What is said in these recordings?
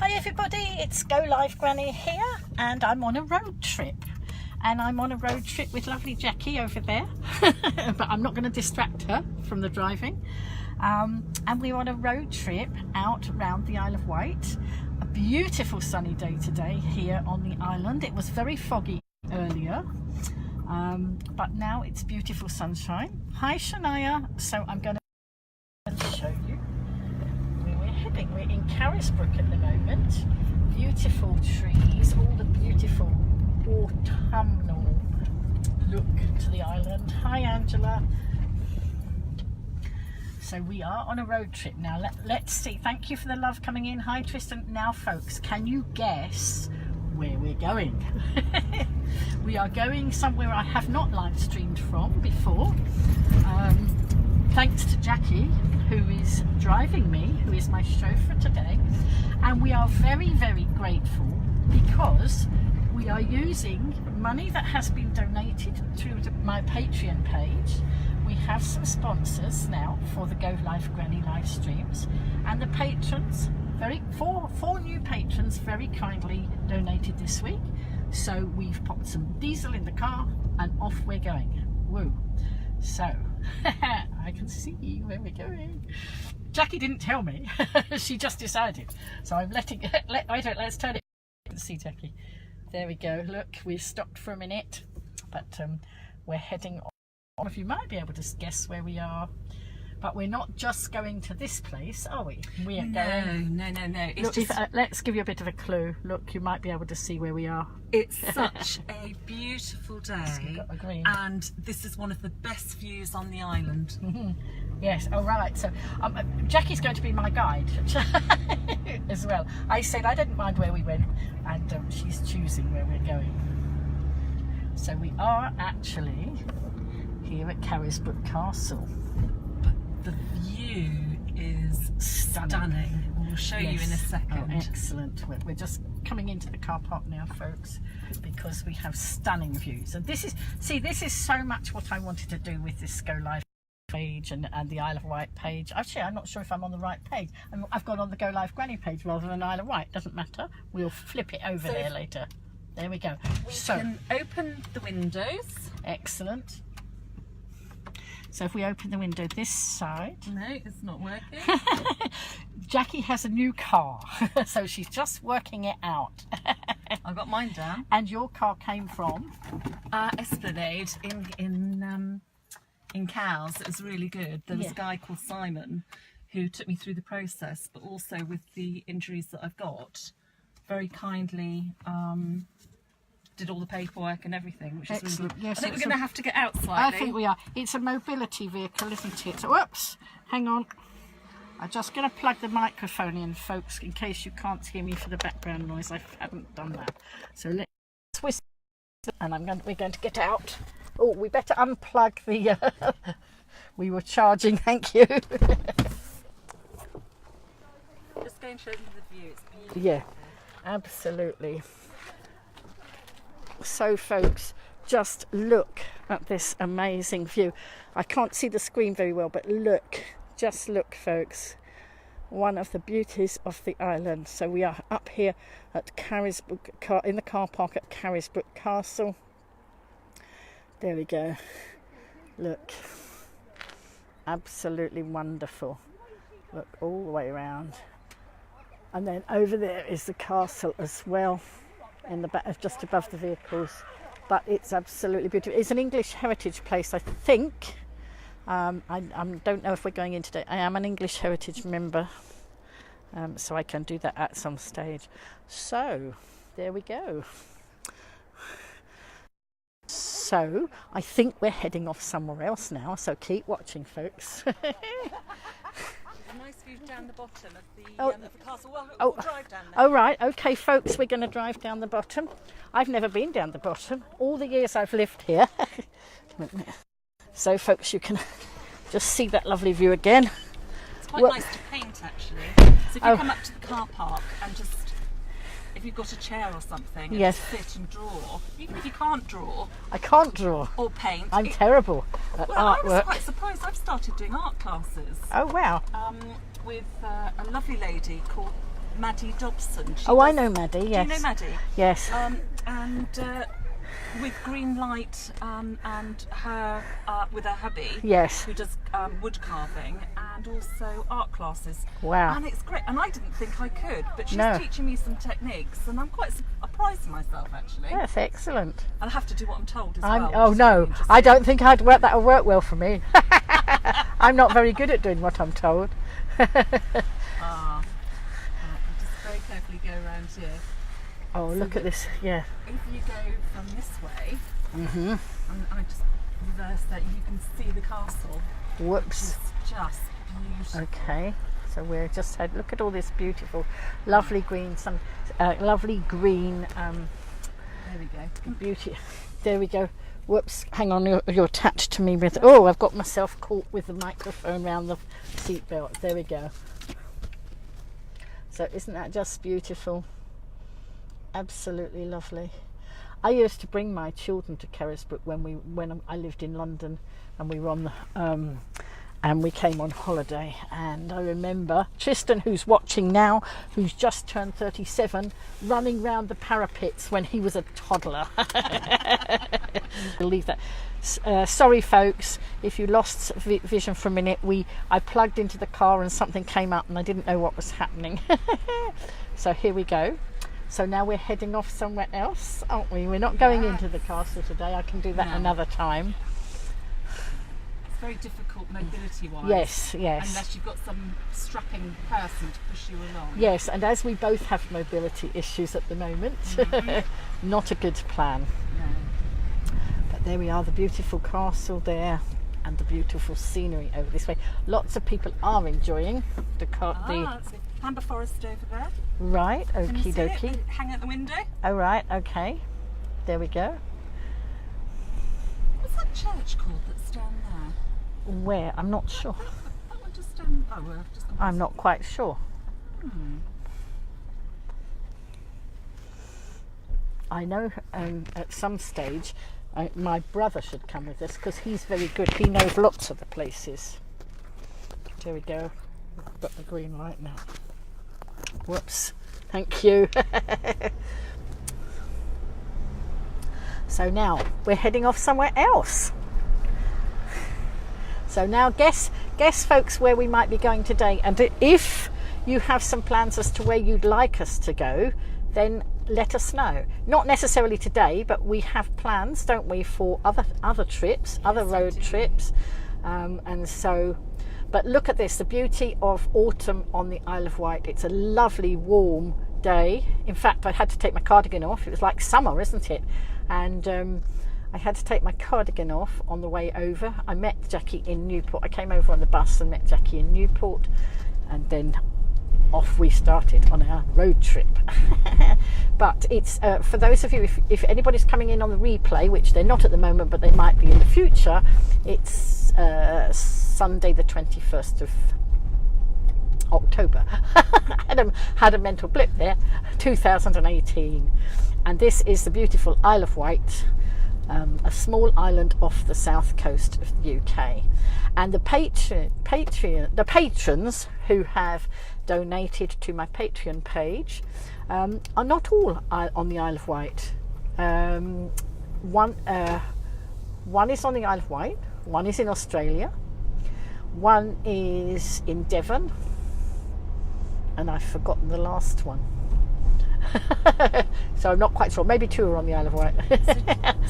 Hi everybody, it's Golivegranny here, and I'm on a road trip. And I'm on a road trip with lovely Jackie over there, but I'm not going to distract her from the driving. And we're on a road trip out around the Isle of Wight. A beautiful sunny day today here on the island. It was very foggy earlier, but now it's beautiful sunshine. Hi Shania, so I'm going to show you where we're heading. We're in Carisbrook at the moment. Beautiful trees, all the beautiful autumnal look to the island. Hi Angela. So we are on a road trip now. Let's see. Thank you for the love coming in. Hi Tristan. Now folks, can you guess where we're going? We are going somewhere I have not live streamed from before, thanks to Jackie, who is driving me, who is my chauffeur today. And we are very, very grateful because we are using money that has been donated through my Patreon page. We have some sponsors now for the Golivegranny live streams, and the patrons, four new patrons very kindly donated this week. So we've popped some diesel in the car and off we're going. Woo! So I can see where we're going. Jackie didn't tell me. She just decided. So I'm letting let's turn it. See Jackie. There we go. Look, we've stopped for a minute, but we're heading on. All of you might be able to guess where we are, but we're not just going to this place, are we? We are going. No. It's Look, just, let's give you a bit of a clue. Look, you might be able to see where we are. it's such a beautiful day, got the green. and this is one of the best views on the island. Yes, all right. So Jackie's going to be my guide as well. I said I didn't mind where we went, and she's choosing where we're going. So we are actually here at Carisbrook Castle. But the view is stunning. We'll show you in a second. Oh, excellent. We're just coming into the car park now, folks, because we have stunning views. And this is so much what I wanted to do with this Go Live page and the Isle of Wight page. Actually, I'm not sure if I'm on the right page. I've got on the Golivegranny page rather than Isle of Wight. Doesn't matter. We'll flip it over there later. There we go. We can open the windows. Excellent. So if we open the window this side. No, it's not working. Jackie has a new car, so she's just working it out. I've got mine down. And your car came from? Esplanade in Cowes. It was really good. There was a guy called Simon who took me through the process, but also with the injuries that I've got, very kindly did all the paperwork and everything, which is really good. Yes, I think we're going to have to get out slightly. I think we are. It's a mobility vehicle, isn't it? Whoops, hang on. I'm just going to plug the microphone in, folks, in case you can't hear me for the background noise. I haven't done that. So let's whistle, and we're going to get out. Oh, we better unplug the... we were charging, thank you. Just go and show them the view. It's beautiful. Yeah, absolutely. So folks, just look at this amazing view. I can't see the screen very well, but look, just look folks, one of the beauties of the island. So we are up here at Carisbrook, in the car park at Carisbrook Castle. There we go. Look, absolutely wonderful. Look all the way around, and then over there is the castle as well, in the back, just above the vehicles. But it's absolutely beautiful. It's an English heritage place, I think. I don't know if we're going in today. I am an English heritage member, so I can do that at some stage. So there we go. So I think we're heading off somewhere else now, so keep watching folks. There's a nice view down the bottom of the castle. We'll drive down there. Oh right, okay folks, we're going to drive down the bottom. I've never been down the bottom all the years I've lived here. So folks, you can just see that lovely view again. It's quite nice to paint actually. So if you come up to the car park and just, if you've got a chair or something, and just sit and draw, even if you can't draw. I can't draw. Or paint. I'm terrible at artwork. I was quite surprised. I've started doing art classes. Oh wow. With a lovely lady called Maddie Dobson. I know Maddie, yes. Do you know Maddie? Yes. And with Green Light and her with her hubby, Yes. who does wood carving and also art classes. Wow. And it's great. And I didn't think I could, but she's No. teaching me some techniques, and I'm quite surprised myself actually. That's excellent. I'll have to do what I'm told as well. Oh which is no, really interesting. I don't think that'll work well for me. I'm not very good at doing what I'm told. You just very carefully go around here. Oh, look at this, yeah. If you go from this way, Mm-hmm. and I just reverse that, you can see the castle. Whoops. It's just beautiful. Okay, so we're just had, look at all this beautiful, lovely green, lovely green There we go. beauty. There we go. Whoops, hang on, you're attached to me with, oh, I've got myself caught with the microphone around the seat belt. There we go. So isn't that just beautiful? Absolutely lovely. I used to bring my children to Carisbrooke when I lived in London, and we were on the and we came on holiday, and I remember Tristan, who's watching now, who's just turned 37, running round the parapets when he was a toddler. Believe that. Sorry folks, if you lost vision for a minute, I plugged into the car and something came up and I didn't know what was happening. So here we go. So now we're heading off somewhere else, aren't we? We're not going into the castle today. I can do that another time. It's very difficult mobility-wise. Yes, yes. Unless you've got some strapping person to push you along. Yes, and as we both have mobility issues at the moment, not a good plan. No. But there we are, the beautiful castle there and the beautiful scenery over this way. Lots of people are enjoying the That's it. Amber Forest over there. Right, Can you okie see it? dokie. Hang out the window. Oh right, okay. There we go. What's that church called that's down there? Where? I'm not sure. That one just down. Oh, well, I've just gone I'm not quite sure. I know at some stage my brother should come with us because he's very good. He knows lots of the places. There we go. We've got the green light now. Whoops. Thank you. So now we're heading off somewhere else. So now guess folks where we might be going today, and if you have some plans as to where you'd like us to go, then let us know. Not necessarily today, but we have plans, don't we, for other trips, other road trips, and so. But look at this, the beauty of autumn on the Isle of Wight. It's a lovely warm day. In fact, I had to take my cardigan off. It was like summer, isn't it? And I had to take my cardigan off on the way over. I met Jackie in Newport. I came over on the bus and met Jackie in Newport, and then off we started on our road trip. But it's for those of you, if anybody's coming in on the replay, which they're not at the moment, but they might be in the future, it's Sunday the 21st of October. had a mental blip there. 2018, and this is the beautiful Isle of Wight, a small island off the south coast of the UK. And the patrons who have donated to my Patreon page are not all on the Isle of Wight. One is on the Isle of Wight, one is in Australia, one is in Devon, and I've forgotten the last one. So I'm not quite sure. Maybe two are on the Isle of Wight.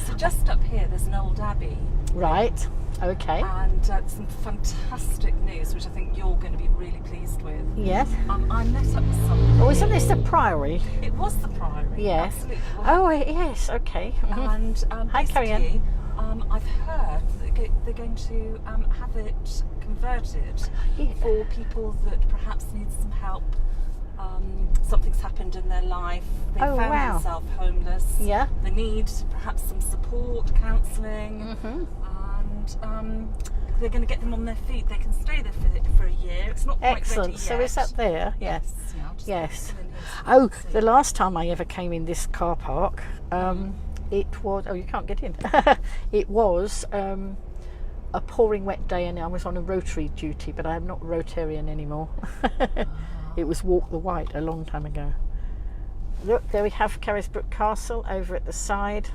So just up here there's an old abbey. Right, okay. And some fantastic news, which I think you're going to be really pleased with. Yes. I met up with somebody. Oh, isn't this the Priory? It was the Priory. Yes. Absolutely. Oh, yes, okay. And Hi, Carrie Ann. basically, I've heard that they're going to have it converted for people that perhaps need some help. Something's happened in their life. They found themselves homeless. Yeah. They need perhaps some support, counselling, and they're going to get them on their feet. They can stay there for a year. It's not quite Excellent. ready So yet. is that there? Yes. Yeah, I'll just Yes. put it in here so Oh, you can see. the last time I ever came in this car park, it was. Oh, you can't get in. It was a pouring wet day, and I was on a Rotary duty, but I'm not Rotarian anymore. It was Walk the Wight a long time ago. Look, there we have Carisbrooke Castle over at the side.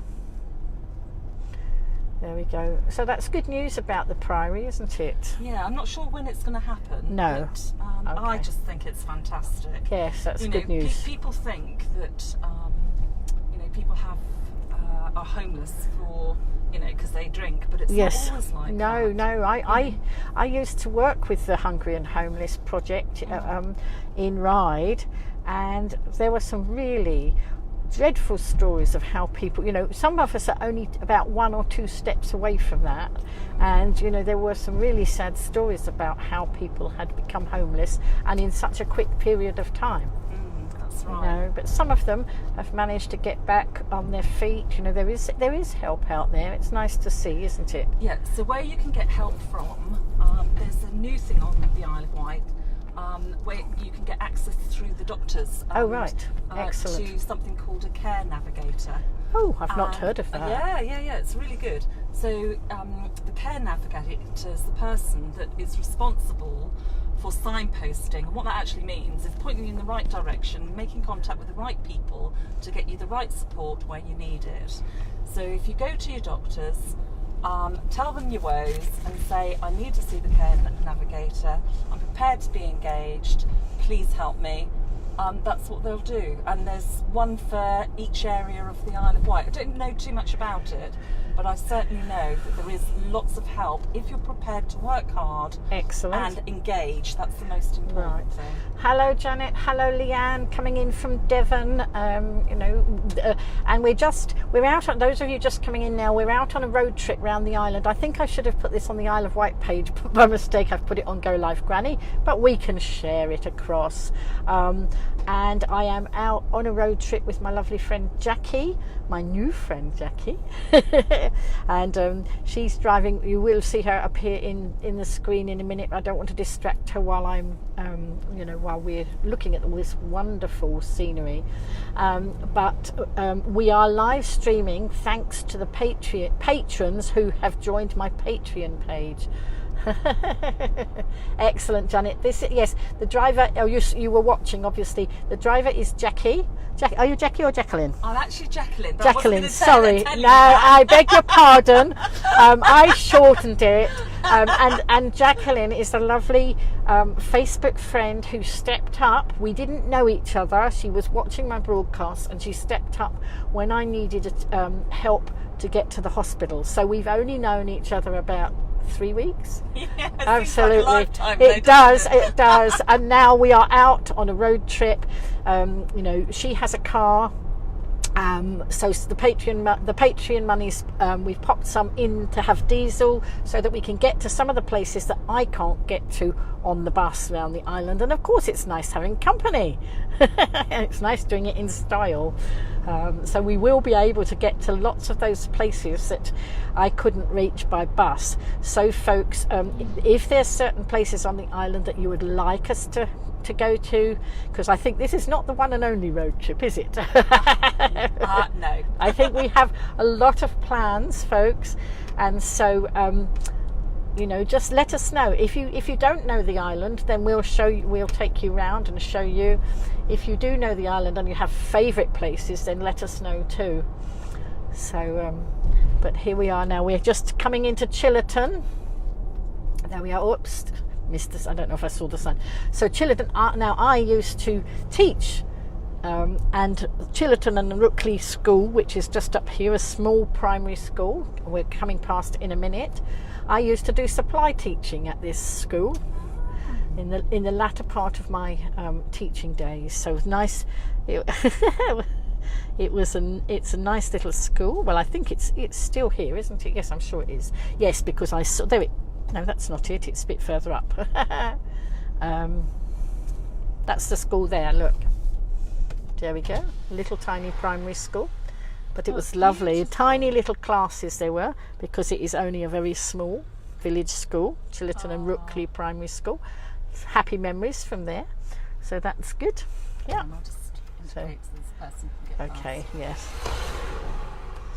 There we go. So that's good news about the Priory, isn't it? Yeah, I'm not sure when it's going to happen. No. But, Okay. I just think it's fantastic. Yes, that's You good know, news. People think that people are homeless for because they drink, but it's Yes. not always like No, that. no. I used to work with the Hungry and Homeless project in Ryde, and there were some really dreadful stories of how people, some of us are only about 1 or 2 steps away from that, and there were some really sad stories about how people had become homeless, and in such a quick period of time. That's right. But some of them have managed to get back on their feet. There is help out there. It's nice to see, isn't it? Yeah, so where you can get help from, there's a new thing on the Isle of Wight, where you can get access through the doctors. Oh, right. Excellent. To something called a care navigator. Oh, I've not heard of that. Yeah, it's really good. So the care navigator is the person that is responsible for signposting, and what that actually means is pointing you in the right direction, making contact with the right people to get you the right support where you need it. So if you go to your doctors, tell them your woes and say, I need to see the care navigator, I'm prepared to be engaged, please help me. That's what they'll do, and there's one for each area of the Isle of Wight. I don't know too much about it, but I certainly know that there is lots of help if you're prepared to work hard. Excellent. And engage. That's the most important thing. Hello, Janet. Hello, Leanne, coming in from Devon. And we're out on, those of you just coming in now, we're out on a road trip around the island. I think I should have put this on the Isle of Wight page, but by mistake I've put it on Golivegranny, but we can share it across. And I am out on a road trip with my lovely friend Jackie, my new friend Jackie. And she's driving. You will see her appear in the screen in a minute. I don't want to distract her while I'm while we're looking at all this wonderful scenery, but we are live streaming thanks to the patrons who have joined my Patreon page. Excellent, Janet. The driver. Oh, you were watching, obviously. The driver is Jackie. Are you Jackie or Jacqueline? I'm actually Jacqueline. Jacqueline, sorry. No, I beg your pardon. I shortened it. And Jacqueline is a lovely Facebook friend who stepped up. We didn't know each other. She was watching my broadcast and she stepped up when I needed help to get to the hospital. So we've only known each other about 3 weeks. Yeah, absolutely. Like a lifetime, it does. And now we are out on a road trip. She has a car. So the Patreon monies, we've popped some in to have diesel so that we can get to some of the places that I can't get to on the bus around the island. And of course it's nice having company. It's nice doing it in style. So we will be able to get to lots of those places that I couldn't reach by bus. So folks, if there's certain places on the island that you would like us to go to, because I think this is not the one and only road trip, is it? No. I think we have a lot of plans, folks, and so just let us know. If you don't know the island, then we'll take you round and show you. If you do know the island and you have favourite places, then let us know too. So but here we are now. We're just coming into Chillerton. There we are. Oops, missed this. I don't know if I saw the sign. So Chillerton. Now I used to teach, and Chillerton and Rookley School, which is just up here, a small primary school. We're coming past in a minute. I used to do supply teaching at this school in the latter part of my teaching days. So it was nice. It's a nice little school. Well, I think it's still here, isn't it? Yes, I'm sure it is. Yes, because I saw there. No, that's not it. It's a bit further up. That's the school there. Look, there we go. Little tiny primary school, but it was lovely. Beautiful. Tiny little classes they were, because it is only a very small village school, Chillerton and Rookley Primary School. Happy memories from there. So that's good. Yeah. Okay. Yes.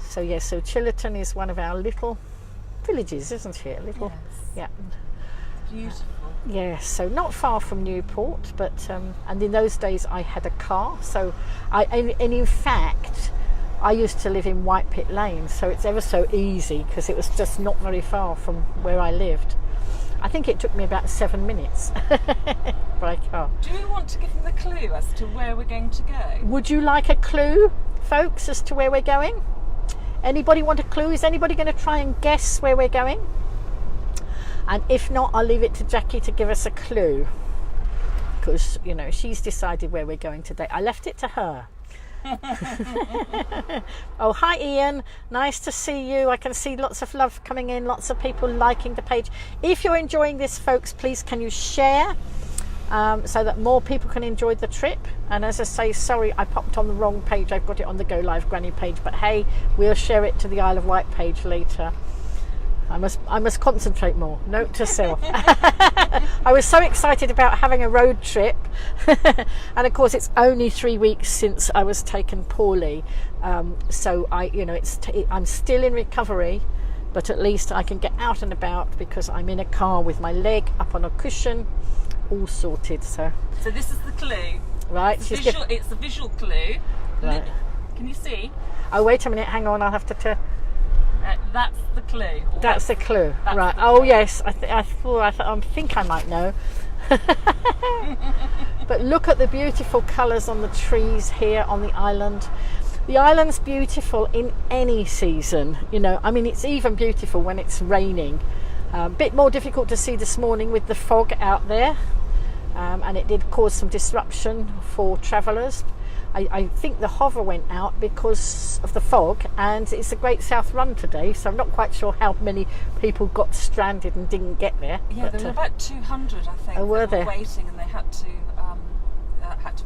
So yes. So Chillerton is one of our little villages, isn't it? Little. Yes. Yeah. beautiful. Yes, so not far from Newport, but and in those days I had a car, so and in fact I used to live in White Pit Lane, so it's ever so easy because it was just not very far from where I lived. I think it took me about 7 minutes by car. Do you want to give them a clue as to where we're going to go? Would you like a clue, folks, as to where we're going? Anybody want a clue? Is anybody going to try and guess where we're going? And if not, I'll leave it to Jackie to give us a clue, because, you know, she's decided where we're going today. I left it to her. Oh, hi Ian, nice to see you. I can see lots of love coming in, lots of people liking the page. If you're enjoying this, folks, please can you share so that more people can enjoy the trip. And as I say, sorry I popped on the wrong page, I've got it on the Golivegranny page, but hey, we'll share it to the Isle of Wight page later. I must concentrate more. Note to self. I was so excited about having a road trip, and of course it's only 3 weeks since I was taken poorly. So I'm still in recovery, but at least I can get out and about because I'm in a car with my leg up on a cushion, all sorted. So this is the clue. Right. It's a visual clue. Right. Can you see? Oh, wait a minute. Hang on. I'll have to turn. That's the clue. That's the clue, right? The oh clue. Yes, I think I might know. But look at the beautiful colours on the trees here on the island. The island's beautiful in any season, you know. I mean, it's even beautiful when it's raining. A bit more difficult to see this morning with the fog out there, and it did cause some disruption for travellers. I think the hover went out because of the fog, and it's a Great South Run today, so I'm not quite sure how many people got stranded and didn't get there. Yeah, there were about 200, I think, were that were waiting, and they had to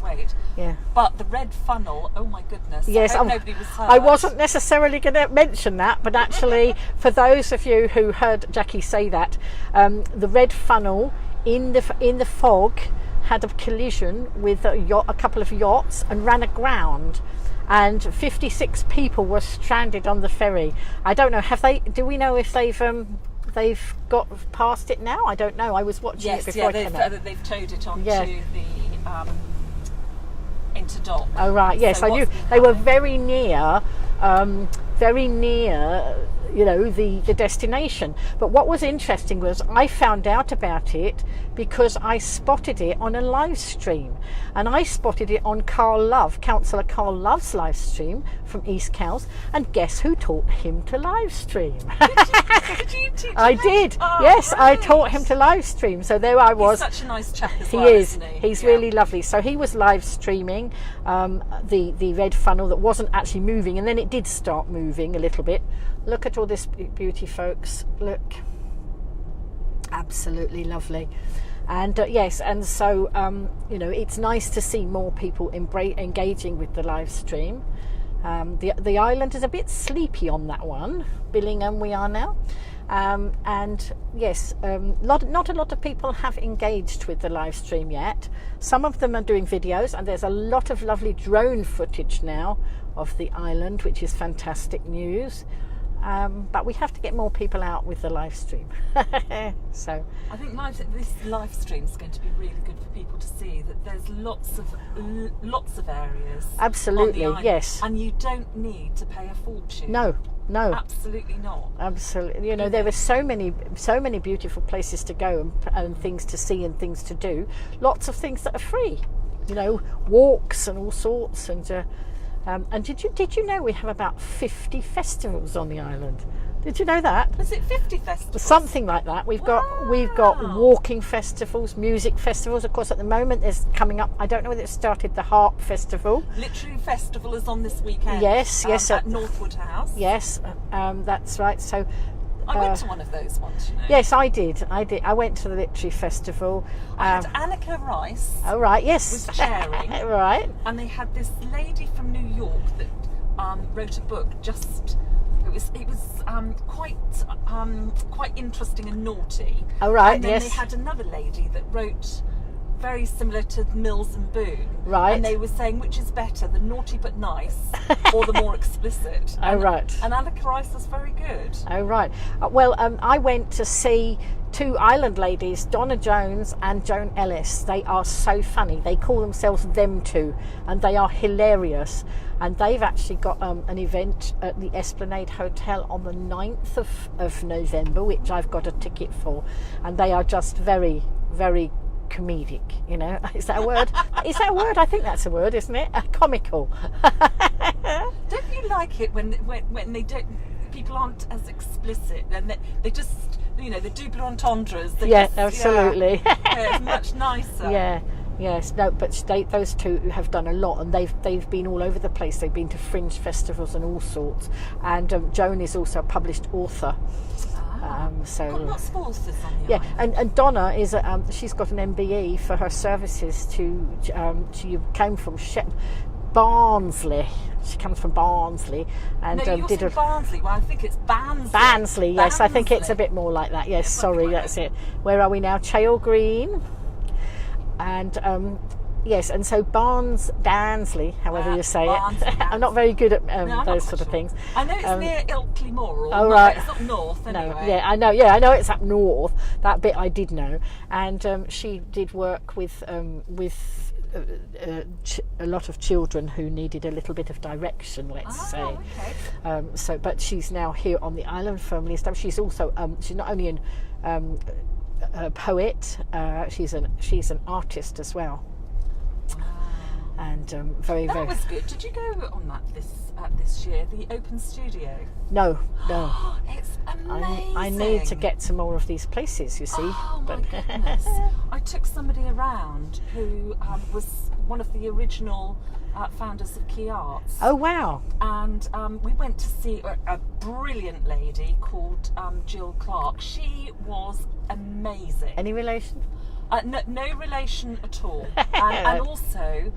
wait. Yeah. But the red funnel, oh my goodness! Yes, I hope nobody was hurt. I wasn't necessarily going to mention that, but actually, for those of you who heard Jackie say that, the red funnel in the fog had a collision with a couple of yachts and ran aground, and 56 people were stranded on the ferry. I don't know. Do we know if they've got past it now? I don't know. I was watching it before. Yes, they've towed it onto the into dock. Oh right, yes, so I knew they were very near. You know, the destination. But what was interesting was I found out about it because I spotted it on a live stream, and I spotted it on Councillor Carl Love's live stream from East Cowes, and guess who taught him to live stream? Did you teach him? I did. Oh, yes, great. I taught him to live stream. So there I was. He's such a nice chap as he well, is. Isn't he? He's really lovely. So he was live streaming the red funnel that wasn't actually moving, and then it did start moving a little bit. Look at all this beauty, folks. Look, absolutely lovely. And yes, and so you know, it's nice to see more people engaging with the live stream. The island is a bit sleepy on that one, Billingham we are now, and yes, not a lot of people have engaged with the live stream yet. Some of them are doing videos, and there's a lot of lovely drone footage now of the island, which is fantastic news. But we have to get more people out with the live stream. So I think this live stream is going to be really good for people to see that there's lots of areas. Absolutely, on the island, yes. and you don't need to pay a fortune. No, absolutely not. Absolutely, you know, there are so many beautiful places to go and things to see and things to do. Lots of things that are free, you know, walks and all sorts. And did you know we have about 50 festivals on the island? Did you know that? Was it 50 festivals? Something like that. We've got walking festivals, music festivals. Of course, at the moment there's coming up. I don't know whether it started the Harp Festival. Literary Festival is on this weekend. Yes, at Northwood House. Yes, that's right. So. I went to one of those once, you know. Yes, I did. I went to the Literary Festival. I had Annika Rice. Oh, right, yes. Was chairing. Right. And they had this lady from New York that wrote a book. It was quite interesting and naughty. Oh, right, and then yes. they had another lady that wrote very similar to Mills and Boon. Right. And they were saying which is better, the naughty but nice or the more explicit. Oh, right. And Anna Carice's very good. Oh, right. Well, I went to see two island ladies, Donna Jones and Joan Ellis. They are so funny. They call themselves Them Two, and they are hilarious. And they've actually got an event at the Esplanade Hotel on the 9th of November, which I've got a ticket for. And they are just very, very comedic, you know. Is that a word? Is that a word? I think that's a word, isn't it? Comical. Don't you like it when they don't, people aren't as explicit and they just, you know, the double entendres? Yeah, absolutely. Yeah, it's much nicer. Yeah. Yes, no, but those two have done a lot, and they've been all over the place. They've been to fringe festivals and all sorts. And Joan is also a published author. So got lots of authors on the island. and Donna is she's got an MBE for her services to she came from Barnsley. She comes from Barnsley and no, you're did saying Barnsley. Well, I think it's Barnsley. Barnsley, yes, Barnsley. I think it's a bit more like that. Yes, sorry, that's it. Where are we now? Chale Green, and yes, and so Barnsley, however you say Barnsley. it. I'm not very good at No, those sort of things. I know it's near Ilkley Moor. Oh, right. It's up north anyway. No, yeah, I know. Yeah, I know it's up north. That bit I did know, and she did work with a lot of children who needed a little bit of direction, let's say. Okay. So, but she's now here on the island, firmly established. She's also she's not only a poet, she's an artist as well. Wow. And very. That was good. Did you go on that this year, the open studio? No. It's amazing. I need to get to more of these places, you see. Oh my goodness. I took somebody around who was one of the original founders of Key Arts. Oh, wow. And we went to see a brilliant lady called Jill Clark. She was amazing. Any relation? No relation at all. And also,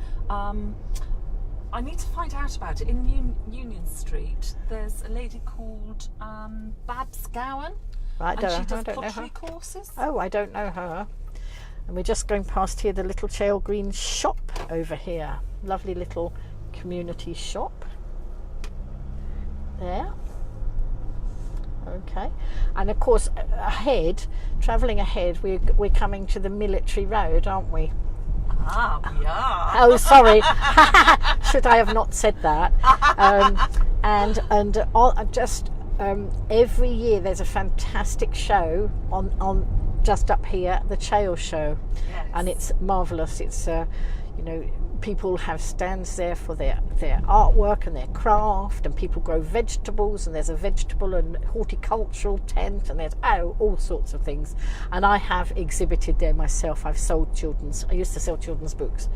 I need to find out about it. In Union Street, there's a lady called Babs Gowan. Right, and she does I don't know pottery her. courses. Oh, I don't know her. And we're just going past here, the little Chale Green shop over here. Lovely little community shop. There. Okay. And of course, travelling ahead, we're coming to the military road, aren't we? Ah, we are. Oh, sorry. Should I have not said that? Every year there's a fantastic show on just up here, the Chale Show. Yes. And it's marvellous. It's people have stands there for their artwork and their craft, and people grow vegetables, and there's a vegetable and horticultural tent, and there's all sorts of things. And I have exhibited there myself. I used to sell children's books.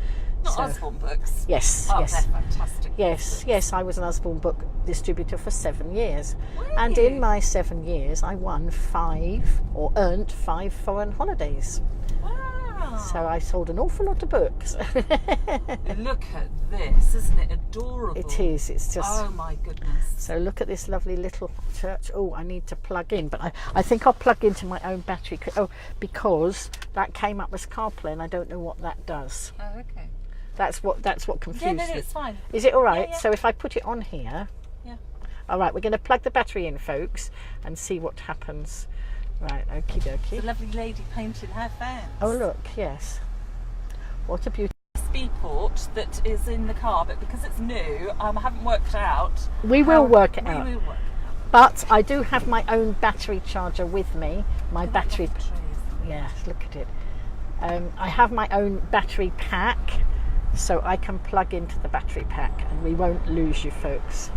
Not Osborne books. Yes, Oh, yes. they're fantastic. Yes, I was an Osborne book distributor for 7 years. Were And you? in my 7 years, I earned 5 foreign holidays. Wow. So I sold an awful lot of books. Look at this, isn't it adorable? It is, it's just... Oh my goodness. So look at this lovely little church. Oh, I need to plug in, but I think I'll plug into my own battery. Because that came up as CarPlay, and I don't know what that does. Oh, okay. That's what confused Yeah, me. no, it's fine. Is it all right? Yeah. So if I put it on here... Yeah. All right, we're going to plug the battery in, folks, and see what happens. Right, okie dokie. The lovely lady painted her fence. Oh, look, yes. What a beauty. Speedport that is in the car, but because it's new, I haven't worked out. We will work it out. We will work. But I do have my own battery charger with me. My Look at battery... the trees. Yes, look at it. I have my own battery pack, so I can plug into the battery pack, and we won't lose you, folks.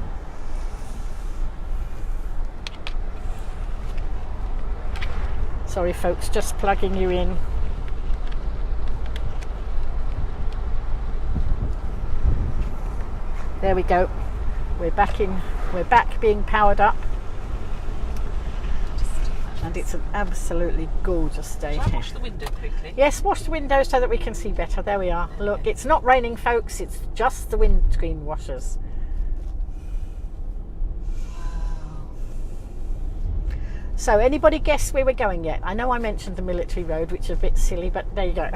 Sorry, folks, just plugging you in. There we go. We're back being powered up. And it's an absolutely gorgeous day Shall I here. wash the window quickly? Yes, wash the windows so that we can see better. There we are. Look, it's not raining, folks. It's just the windscreen washers. So anybody guess where we're going yet? I know I mentioned the military road, which is a bit silly, but there you go.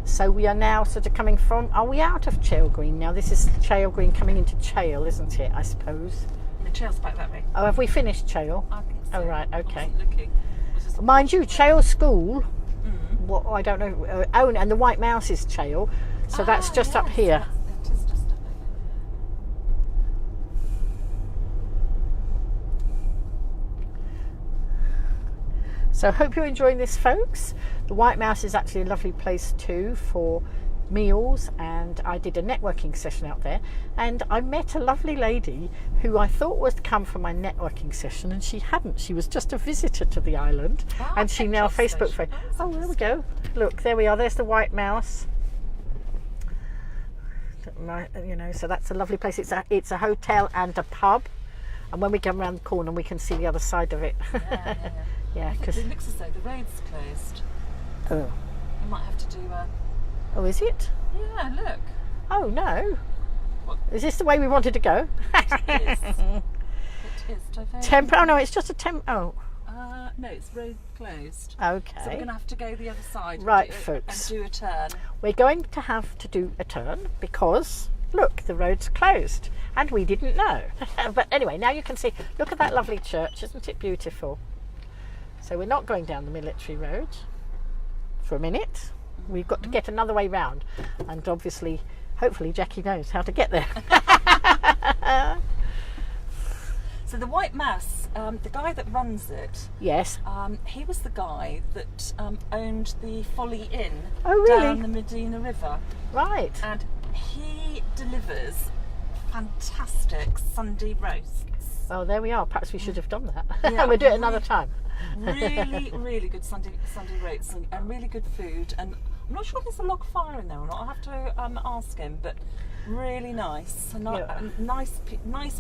So we are now sort of coming from, are we out of Chale Green now? This is Chale Green coming into Chale, isn't it, I suppose? The Chale's back that way. Oh, have we finished Chale? I think so. Oh, right, okay. I wasn't looking. Was this Mind you, Chale School, what I don't know, and the White Mouse is Chale, so that's just up here. It is just up there. So I hope you're enjoying this, folks. The White Mouse is actually a lovely place too for meals, and I did a networking session out there, and I met a lovely lady who I thought was to come for my networking session, and she hadn't. She was just a visitor to the island, and she now Facebook friend. Oh, there we go. Look, there we are. There's the White Mouse. You know, so that's a lovely place. It's a hotel and a pub, and when we come around the corner, we can see the other side of it. Yeah, because it looks as though the road's closed. Oh. We might have to do a... Oh, is it? Yeah, look. Oh, no. What? Is this the way we wanted to go? It is. Oh, no, it's just a Oh. No, it's road closed. Okay. So we're going to have to go the other side. Right, folks. And do a turn. We're going to have to do a turn because, look, the road's closed. And we didn't know. But anyway, now you can see, look at that lovely church. Isn't it beautiful? So we're not going down the military road for a minute. We've got to get another way round, and obviously, hopefully Jackie knows how to get there. So the White Mouse, the guy that runs it, yes, he was the guy that owned the Folly Inn really? down the Medina River. Right. And he delivers fantastic Sunday roasts. Oh, there we are. Perhaps we should have done that. Yeah, we'll do it another time. really good Sunday roasts and really good food, and I'm not sure if there's a log fire in there or not. I'll have to ask him, but really nice, nice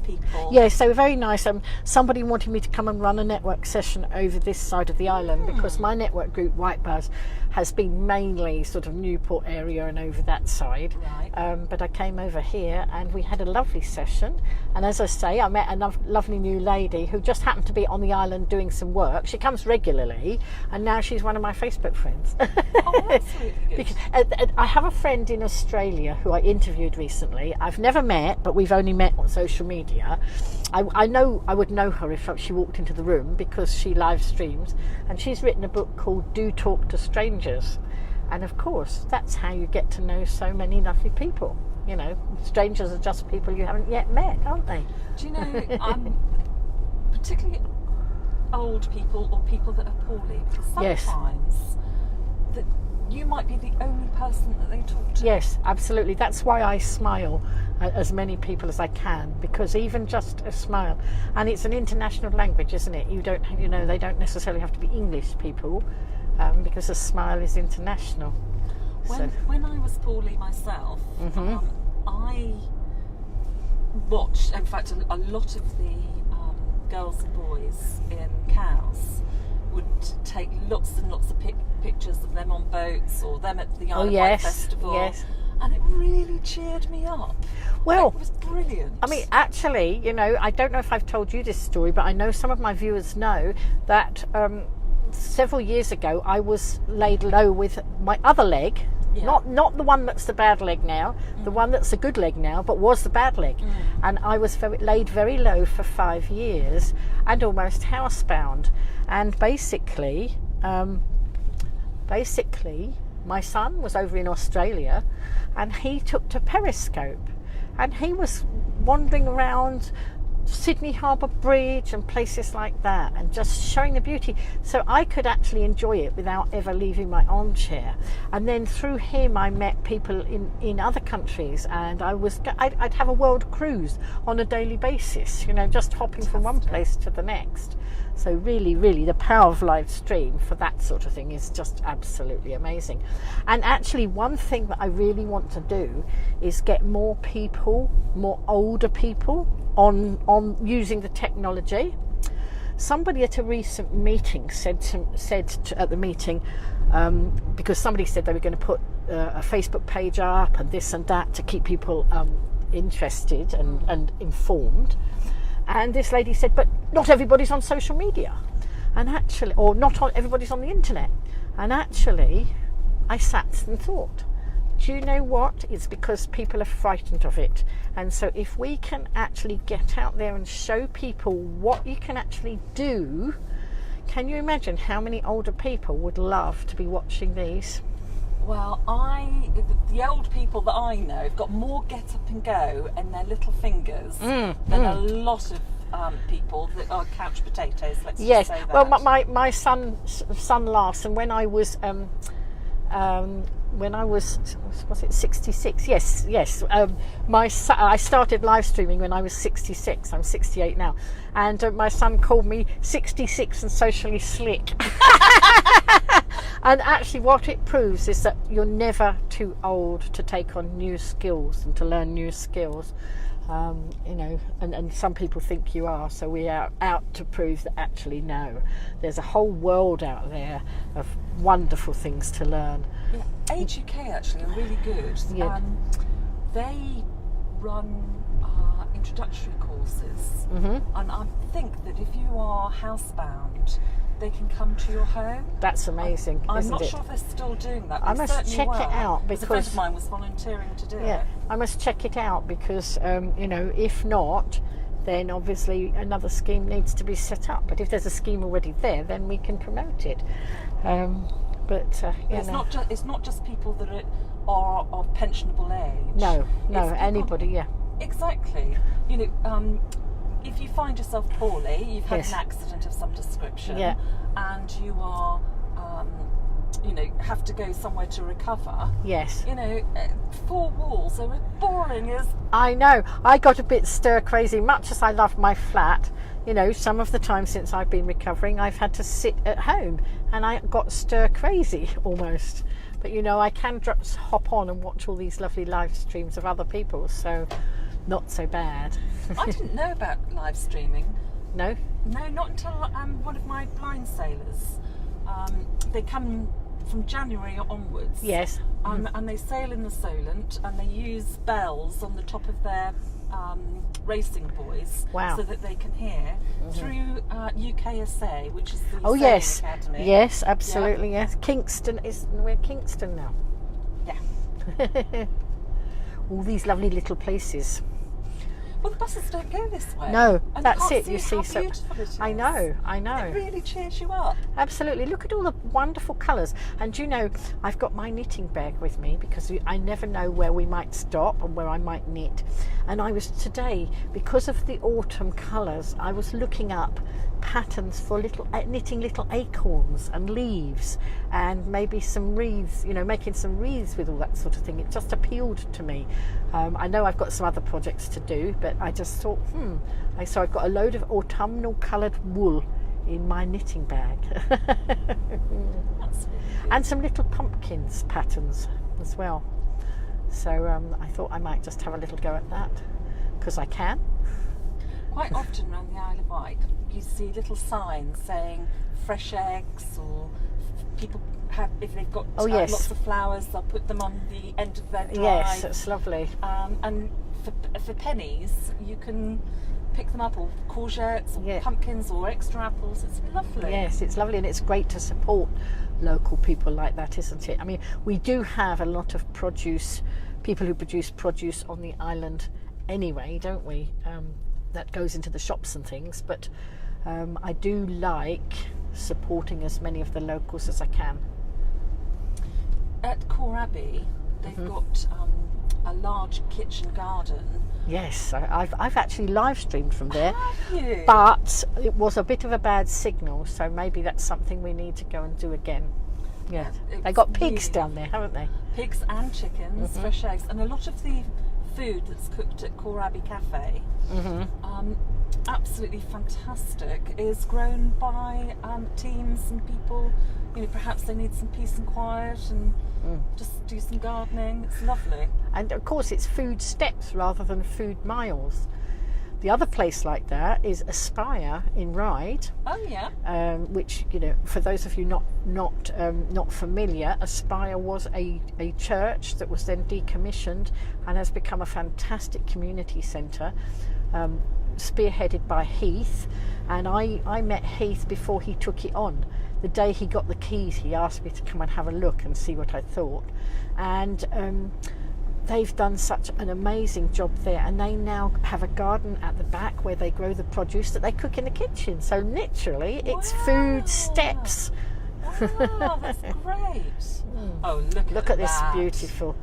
people. Yeah, so very nice. Somebody wanted me to come and run a network session over this side of the island because my network group, White Buzz, has been mainly sort of Newport area and over that side. Right. But I came over here and we had a lovely session. And as I say, I met a lovely new lady who just happened to be on the island doing some work. She comes regularly, and now she's one of my Facebook friends. Oh, that's really good. Because I have a friend in Australia who I interviewed recently. I've never met, but we've only met on social media. I know I would know her if she walked into the room because she live streams, and she's written a book called Do Talk to Strangers. And of course, that's how you get to know so many lovely people. You know, strangers are just people you haven't yet met, aren't they? Do you know, particularly old people or people that are poorly, because sometimes that you might be the only person that they talk to. Yes, absolutely. That's why I smile at as many people as I can, because even just a smile, and it's an international language, isn't it? You don't, you know, they don't necessarily have to be English people, because a smile is international. When I was poorly myself, I watched, in fact, a lot of the girls and boys in Cowes would take lots and lots of pictures of them on boats or them at the Isle of Wight Festival. Yes. And it really cheered me up. Well, it was brilliant. I mean, actually, you know, I don't know if I've told you this story, but I know some of my viewers know that several years ago I was laid low with my other leg. Yeah. Not the one that's the bad leg now, the one that's the good leg now, but was the bad leg. And I was laid very low for 5 years and almost housebound. And basically, my son was over in Australia, and he took to Periscope, and he was wandering around Sydney Harbour Bridge and places like that, and just showing the beauty, so I could actually enjoy it without ever leaving my armchair. And then through him I met people in other countries, and I'd have a world cruise on a daily basis, you know, just hopping from one place to the next. So really, really, the power of live stream for that sort of thing is just absolutely amazing. And actually, one thing that I really want to do is get more people, more older people, on using the technology. somebody at a recent meeting said at the meeting, because somebody said they were going to put a Facebook page up and this and that to keep people interested and informed. And this lady said, but not everybody's on social media, and actually, or everybody's on the internet. And actually, I sat and thought, do you know what? It's because people are frightened of it. And so if we can actually get out there and show people what you can actually do, can you imagine how many older people would love to be watching these? Well, the old people that I know have got more get up and go in their little fingers than a lot of people that are couch potatoes. Let's just say that. Well, my son laughs, and when I was was it 66? Yes. I started live streaming when I was 66. I'm 68 now, and my son called me 66 and socially slick. And actually, what it proves is that you're never too old to take on new skills and to learn new skills. And some people think you are, so we are out to prove that actually no, there's a whole world out there of wonderful things to learn. Yeah, Age UK actually are really good. Yeah. They run introductory courses, and I think that if you are housebound, they can come to your home. That's amazing. I'm isn't not it? sure if they're still doing that. I must check it out, because a friend of mine was volunteering to do it. I must check it out, because if not, then obviously another scheme needs to be set up. But if there's a scheme already there, then we can promote it. It's not just people that are of pensionable age. No, It's anybody. Yeah. Exactly. If you find yourself poorly, you've had an accident of some description, and you are, have to go somewhere to recover. Yes. 4 walls are as boring as. I know. I got a bit stir crazy. Much as I love my flat, some of the time since I've been recovering, I've had to sit at home, and I got stir crazy almost. But I can just hop on and watch all these lovely live streams of other people, so not so bad. I didn't know about live streaming. No? No, not until one of my blind sailors. They come from January onwards. Yes. And they sail in the Solent, and they use bells on the top of their racing buoys, so that they can hear through UKSA, which is the Sailing Academy. Yes, absolutely. Yes. We're Kingston now. Yeah. All these lovely little places. Well, the buses don't go this way. No, and that's you it. can't You see see, how beautiful it is. I know. It really cheers you up. Absolutely. Look at all the wonderful colours. And I've got my knitting bag with me, because I never know where we might stop and where I might knit. And I was today, because of the autumn colours, I was looking up patterns for knitting little acorns and leaves, and maybe some wreaths, making some wreaths with all that sort of thing. It just appealed to me. I know I've got some other projects to do, but I just thought, so I've got a load of autumnal coloured wool in my knitting bag. That's really good. And some little pumpkins patterns as well. So I thought I might just have a little go at that, because I can. Quite often around the Isle of Wight, you see little signs saying fresh eggs, or people have, if they've got lots of flowers, they'll put them on the end of their drive. Yes, that's lovely. And for pennies, you can pick them up, or courgettes, or pumpkins, or extra apples. It's lovely. Yes, it's lovely, and it's great to support local people like that, isn't it? I mean, we do have a lot of people who produce produce on the island anyway, don't we? That goes into the shops and things, but I do like supporting as many of the locals as I can. At Core Abbey, they've got a large kitchen garden. Yes, I've actually live streamed from there. Have you? But it was a bit of a bad signal, so maybe that's something we need to go and do again. Yeah, they got pigs down there, haven't they? Pigs and chickens, fresh eggs, and a lot of the food that's cooked at Core Abbey Cafe, absolutely fantastic, is grown by teams and people. Perhaps they need some peace and quiet and just do some gardening. It's lovely. And of course, it's food steps rather than food miles. The other place like that is Aspire in Ryde. Oh yeah. Which, you know, for those of you not familiar, Aspire was a church that was then decommissioned and has become a fantastic community centre, spearheaded by Heath. And I met Heath before he took it on. The day he got the keys, he asked me to come and have a look and see what I thought. And they've done such an amazing job there, and they now have a garden at the back where they grow the produce that they cook in the kitchen. So literally, it's food steps. Wow, that's great. Oh, look at this beautiful.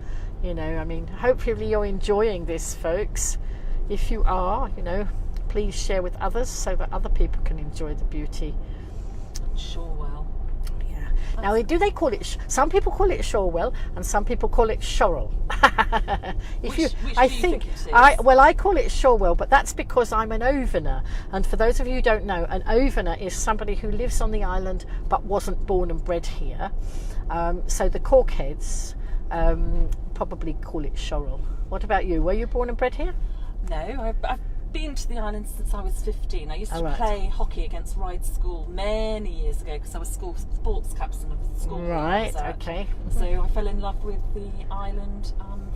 You know, I mean, hopefully you're enjoying this, folks. If you are, you know, please share with others so that other people can enjoy the beauty. Sure will. Yeah. Now, do they call it? Some people call it Shorewell, and some people call it Shorrell. Which I do you think it is? I call it Shorewell, but that's because I'm an overner. And for those of you who don't know, an overner is somebody who lives on the island but wasn't born and bred here. So the Corkheads probably call it Shorrell. What about you? Were you born and bred here? No, I've been to the island since I was 15. I used to play hockey against Ryde School many years ago because I was school sports captain of the school. Right, okay. So I fell in love with the island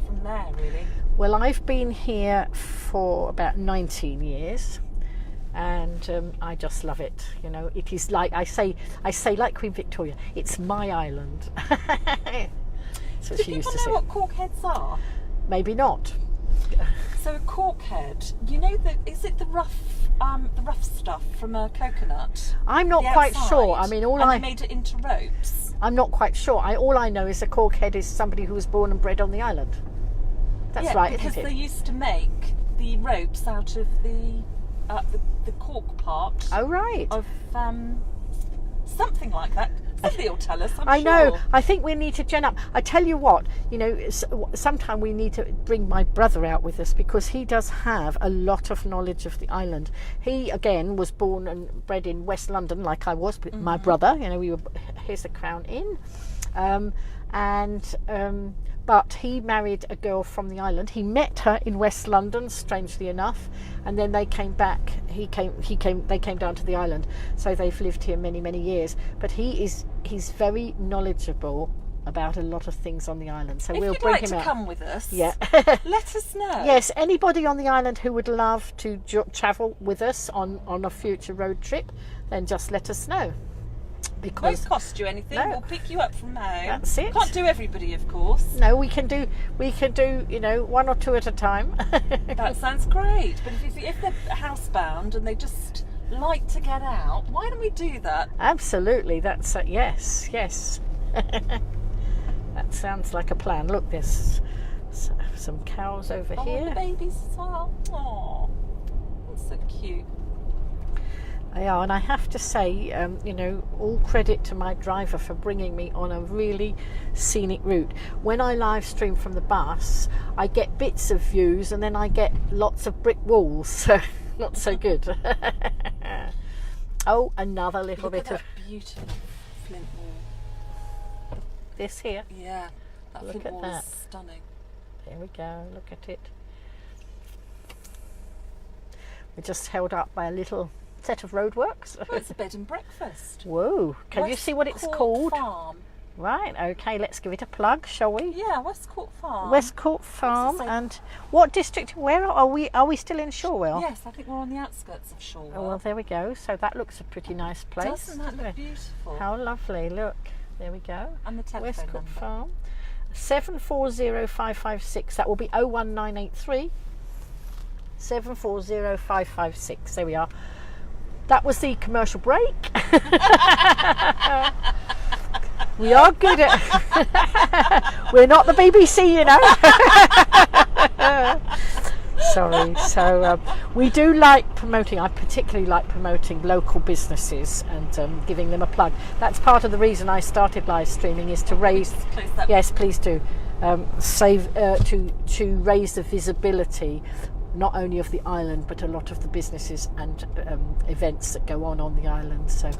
from there, really. Well, I've been here for about 19 years. And I just love it. You know, it is like I say like Queen Victoria. It's my island. That's what she used to say. Do people know what corkheads are? Maybe not. So a corkhead, you know, is it the rough stuff from a coconut? I'm not quite sure. I mean, they made it into ropes. I'm not quite sure. All I know is a corkhead is somebody who was born and bred on the island. That's right, isn't it? Because they used to make the ropes out of the cork part. Oh right. Of something like that. Somebody will tell us. I know. I think we need to gen up. I tell you what, you know, sometime we need to bring my brother out with us because he does have a lot of knowledge of the island. He again was born and bred in West London, like I was. But my brother, you know, here's the Crown Inn, but he married a girl from the island. He met her in West London, strangely enough, and then they came back. They came down to the island, so they've lived here many, many years. But he's very knowledgeable about a lot of things on the island. So we'll bring him out. If you'd like to come with us, let us know. Yes, anybody on the island who would love to travel with us on a future road trip, then just let us know. Because won't cost you anything. No. We'll pick you up from home. That's it. Can't do everybody, of course. No, we can do you know, one or two at a time. That sounds great. But if they're housebound and they just like to get out, why don't we do that? Absolutely. That's yes. That sounds like a plan. Look, there's some cows over here. The babies as well. Oh, that's so cute. They are, and I have to say, you know, all credit to my driver for bringing me on a really scenic route. When I live stream from the bus, I get bits of views and then I get lots of brick walls, so not so good. Oh, another little bit of beautiful flint wall. This here? Yeah, that flint wall is stunning. There we go, look at it. We're just held up by a little set of roadworks. Well, it's a bed and breakfast. Whoa, can you see what it's called? Farm. Right, okay, let's give it a plug, shall we? Yeah, West Court Farm. West Court Farm. And what district, where are we? Are we still in Shorewell? Yes, I think we're on the outskirts of Shorewell. Oh, well, there we go. So that looks a pretty nice place. Doesn't that look beautiful? How lovely, look. There we go. And the telephone West Court number. Farm. 740556, that will be 01983 740556. There we are. That was the commercial break. We are good at we're not the BBC, you know. Sorry. So we do like promoting, I particularly like promoting local businesses and giving them a plug. That's part of the reason I started live streaming, is to raise, yes please do, to raise the visibility not only of the island but a lot of the businesses and events that go on the island. So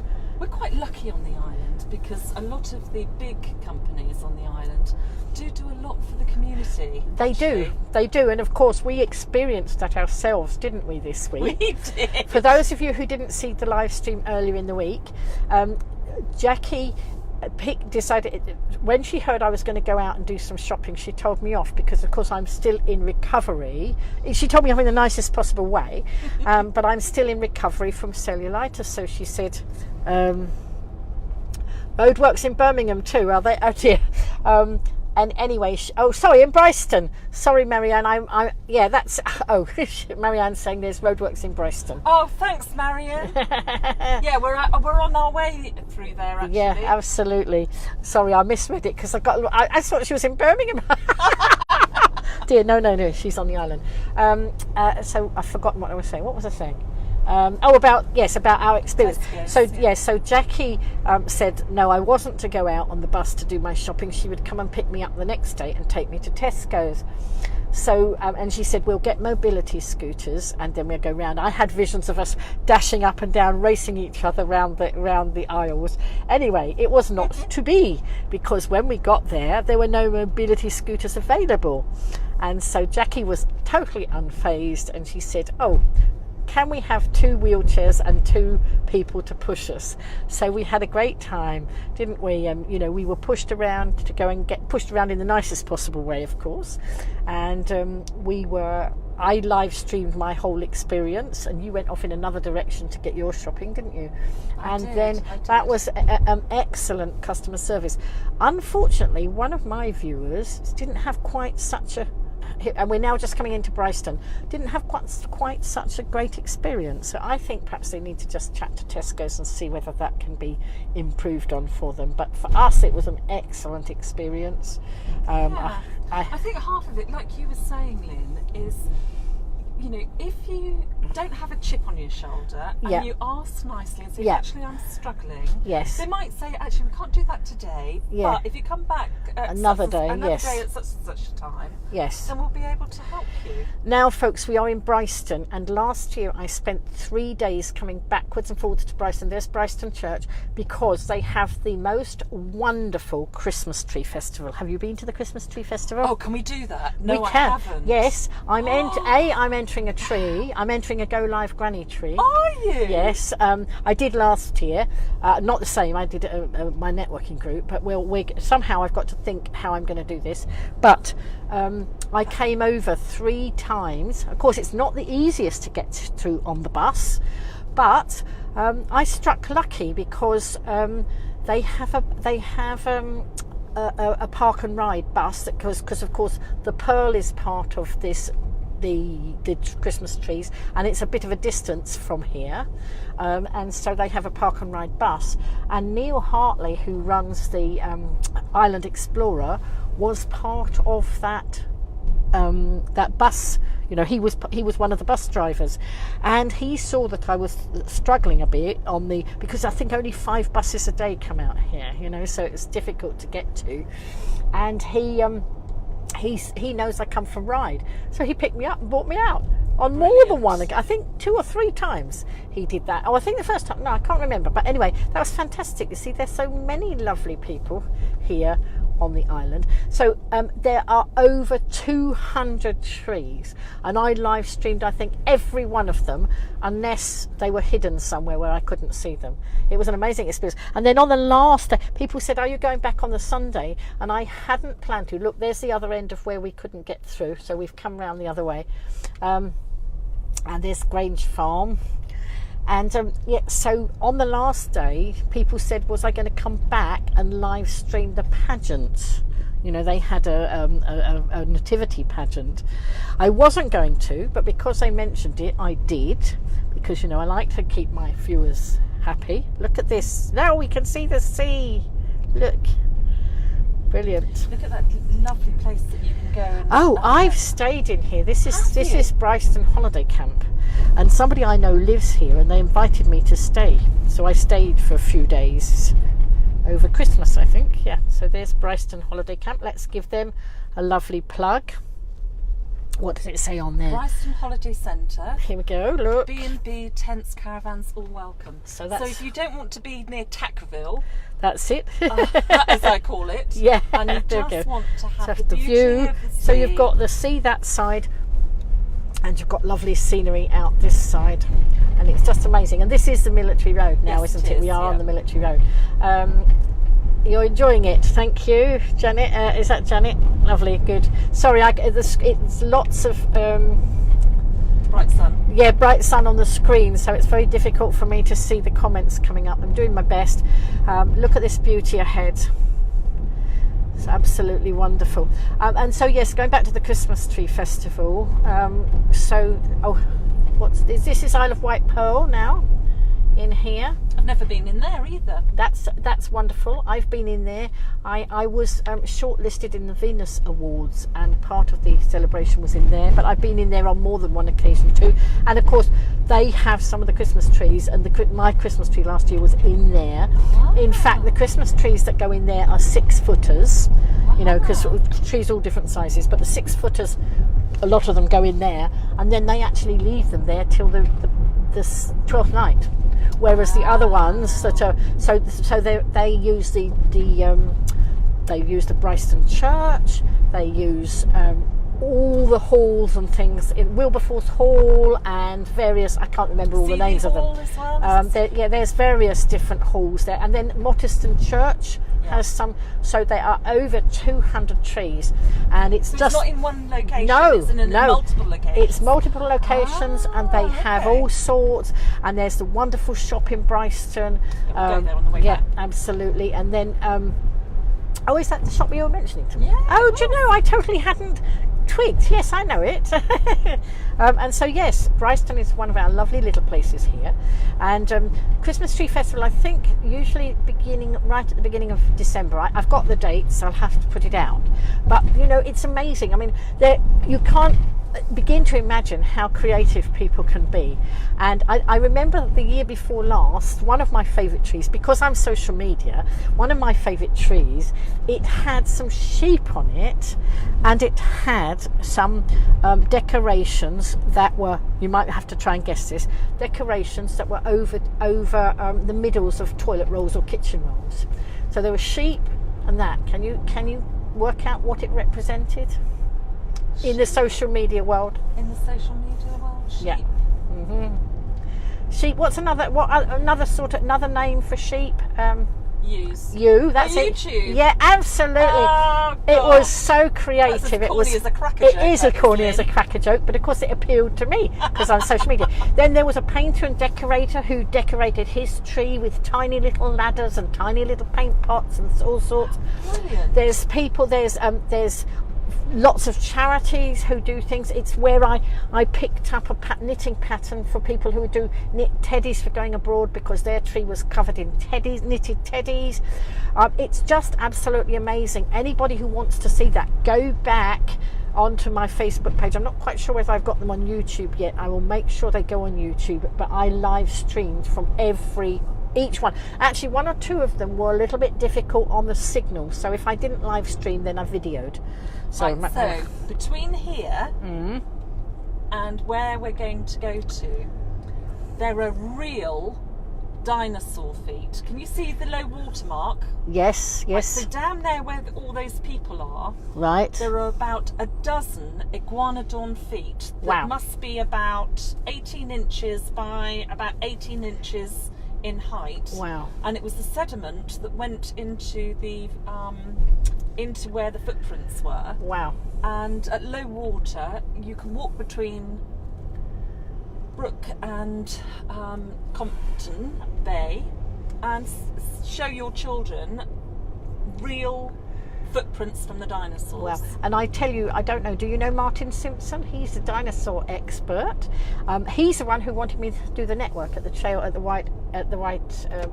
We're quite lucky on the island because a lot of the big companies on the island do a lot for the community. They do, and of course we experienced that ourselves, didn't we, this week? We did. For those of you who didn't see the live stream earlier in the week, Jackie decided, when she heard I was going to go out and do some shopping, she told me off because of course I'm still in recovery. She told me off in the nicest possible way, but I'm still in recovery from cellulitis. So she said, roadworks in Birmingham too, are they? Oh dear. And anyway, sorry, in Bryston. Sorry, Marianne. Yeah, that's. Oh, Marianne's saying there's roadworks in Bryston. Oh, thanks, Marianne. Yeah, we're on our way through there. Actually. Yeah, absolutely. Sorry, I misread it because I thought she was in Birmingham. Dear, no, she's on the island. So I've forgotten what I was saying. What was I saying? About our experience. So Jackie said no, I wasn't to go out on the bus to do my shopping. She would come and pick me up the next day and take me to Tesco's. So and she said we'll get mobility scooters and then we'll go round. I had visions of us dashing up and down, racing each other round the aisles. Anyway, it was not to be, because when we got there were no mobility scooters available, and so Jackie was totally unfazed, and she said, "Oh, can we have 2 wheelchairs and 2 people to push us?" So we had a great time, didn't we? We were pushed around to go and get pushed around in the nicest possible way, of course. And I live streamed my whole experience, and you went off in another direction to get your shopping, didn't you? I did. That was excellent customer service. Unfortunately, one of my viewers didn't have quite such a, and we're now just coming into Bryston, didn't have quite such a great experience. So I think perhaps they need to just chat to Tesco's and see whether that can be improved on for them. But for us, it was an excellent experience. I think half of it, like you were saying, Lynn, is, if you don't have a chip on your shoulder and you ask nicely and say, actually, I'm struggling. Yes. They might say, actually, we can't do that today. Yeah. But if you come back at another day at such and such a time, then we'll be able to help you. Now, folks, we are in Bryston, and last year I spent 3 days coming backwards and forwards to Bryston. There's Bryston Church, because they have the most wonderful Christmas tree festival. Have you been to the Christmas tree festival? Oh, can we do that? No, we can. I haven't. Yes, I'm entering a tree. I'm entering a Golivegranny tree. Are you? Yes, I did last year. Not the same. I did my networking group, but somehow I've got to think how I'm going to do this. But I came over 3 times. Of course, it's not the easiest to get through on the bus, but I struck lucky because they have a park and ride bus, because of course the Pearl is part of this. The Christmas trees, and it's a bit of a distance from here, and so they have a park and ride bus, and Neil Hartley, who runs the Island Explorer, was part of that bus. He was one of the bus drivers, and he saw that I was struggling a bit because I think only 5 buses a day come out here, so it's difficult to get to, and he knows I come from Ryde, so he picked me up and brought me out on more than one. I think 2 or 3 times he did that. I think the first time, no, I can't remember, but anyway, that was fantastic. You see, there's so many lovely people here on the island. So there are over 200 trees, and I live streamed, I think, every one of them, unless they were hidden somewhere where I couldn't see them. It was an amazing experience. And then on the last day, people said, are you going back on the Sunday? And I hadn't planned to. Look, there's the other end of where we couldn't get through, so we've come round the other way. And there's Grange Farm. And so on the last day, people said, was I going to come back and live stream the pageant? They had a nativity pageant. I wasn't going to, but because they mentioned it, I did, because I like to keep my viewers happy. Look at this. Now we can see the sea. Look. Brilliant. Look at that lovely place that you can go. I've stayed in here. This is Bryston Holiday Camp, and somebody I know lives here, and they invited me to stay. So I stayed for a few days over Christmas, I think. Yeah. So there's Bryston Holiday Camp. Let's give them a lovely plug. What does it say on there? Bryston Holiday Centre. Here we go, look. B&B, tents, caravans, all welcome. So if you don't want to be near Tackerville, that's it. as I call it, yeah, and you there just we go. want to have So the view of the sea. So you've got the sea that side, and you've got lovely scenery out this side, and it's just amazing. And this is the military road now, Yes, isn't it it? We is, are yeah. on the military road. You're enjoying it, thank you, Janet. Is that Janet? Lovely, good. Sorry, it's lots of bright sun. Yeah, bright sun on the screen, so it's very difficult for me to see the comments coming up. I'm doing my best. Look at this beauty ahead. It's absolutely wonderful. And so yes, going back to the Christmas tree festival. This is Isle of Wight Pearl now in here. I've never been in there either. That's wonderful. I've been in there. I was shortlisted in the Venus Awards, and part of the celebration was in there, but I've been in there on more than one occasion too. And of course they have some of the Christmas trees, and my Christmas tree last year was in there. In fact, the Christmas trees that go in there are 6-footers, you know, because trees are all different sizes, but the 6-footers, a lot of them go in there, and then they actually leave them there till the 12th night. Whereas the other ones that are they use the Bryston Church, they use all the halls and things in Wilberforce Hall and various, I can't remember all the names of them. As well. There's various different halls there, and then Mottiston Church has some. So there are over 200 trees, and it's just not in one location. No, it's in multiple locations. It's multiple locations, and they have all sorts. And there's the wonderful shop in Bryston. We'll go there on the way back. Absolutely. And then, is that the shop you were mentioning to me? Yeah. Oh, do you know? I totally hadn't twigged. Yes, I know it. And so yes, Bryston is one of our lovely little places here, and Christmas tree festival, I think usually right at the beginning of December. I've got the dates, I'll have to put it out, but you know, it's amazing. I mean, you can't begin to imagine how creative people can be. And I remember the year before last, one of my favourite trees, because I'm social media, one of my favourite trees, it had some sheep on it, and it had some decorations that were, you might have to try and guess this, decorations that were over the middles of toilet rolls or kitchen rolls. So there were sheep and that. Can you work out what it represented? In the social media world. In the social media world, sheep. Yeah. Sheep. What's another name for sheep? Ewes. That's it. YouTube. Yeah, absolutely. Oh, it was so creative. That's as corny as a cracker It joke, is as corny as a cracker joke, but of course it appealed to me because I'm social media. Then there was a painter and decorator who decorated his tree with tiny little ladders and tiny little paint pots and all sorts. Brilliant. There's people. There's lots of charities who do things. It's where I picked up a knitting pattern for people who do knit teddies for going abroad, because their tree was covered in knitted teddies. It's just absolutely amazing. Anybody who wants to see that, go back onto my Facebook page. I'm not quite sure whether I've got them on YouTube yet. I will make sure they go on YouTube, but I live streamed from each one. Actually, one or two of them were a little bit difficult on the signal, so if I didn't live stream, then I videoed. So Between here and where we're going to go to, there are real dinosaur feet. Can you see the low water mark? Yes. Right, so down there where all those people are, right, there are about a dozen iguanodon feet that must be about 18 inches by about 18 inches in height. Wow. And it was the sediment that went into the into where the footprints were. Wow. And at low water you can walk between Brook and Compton Bay and show your children real footprints from the dinosaurs. Well, and I tell you, I don't know, do you know Martin Simpson? He's a dinosaur expert. He's the one who wanted me to do the network at the Trail at the White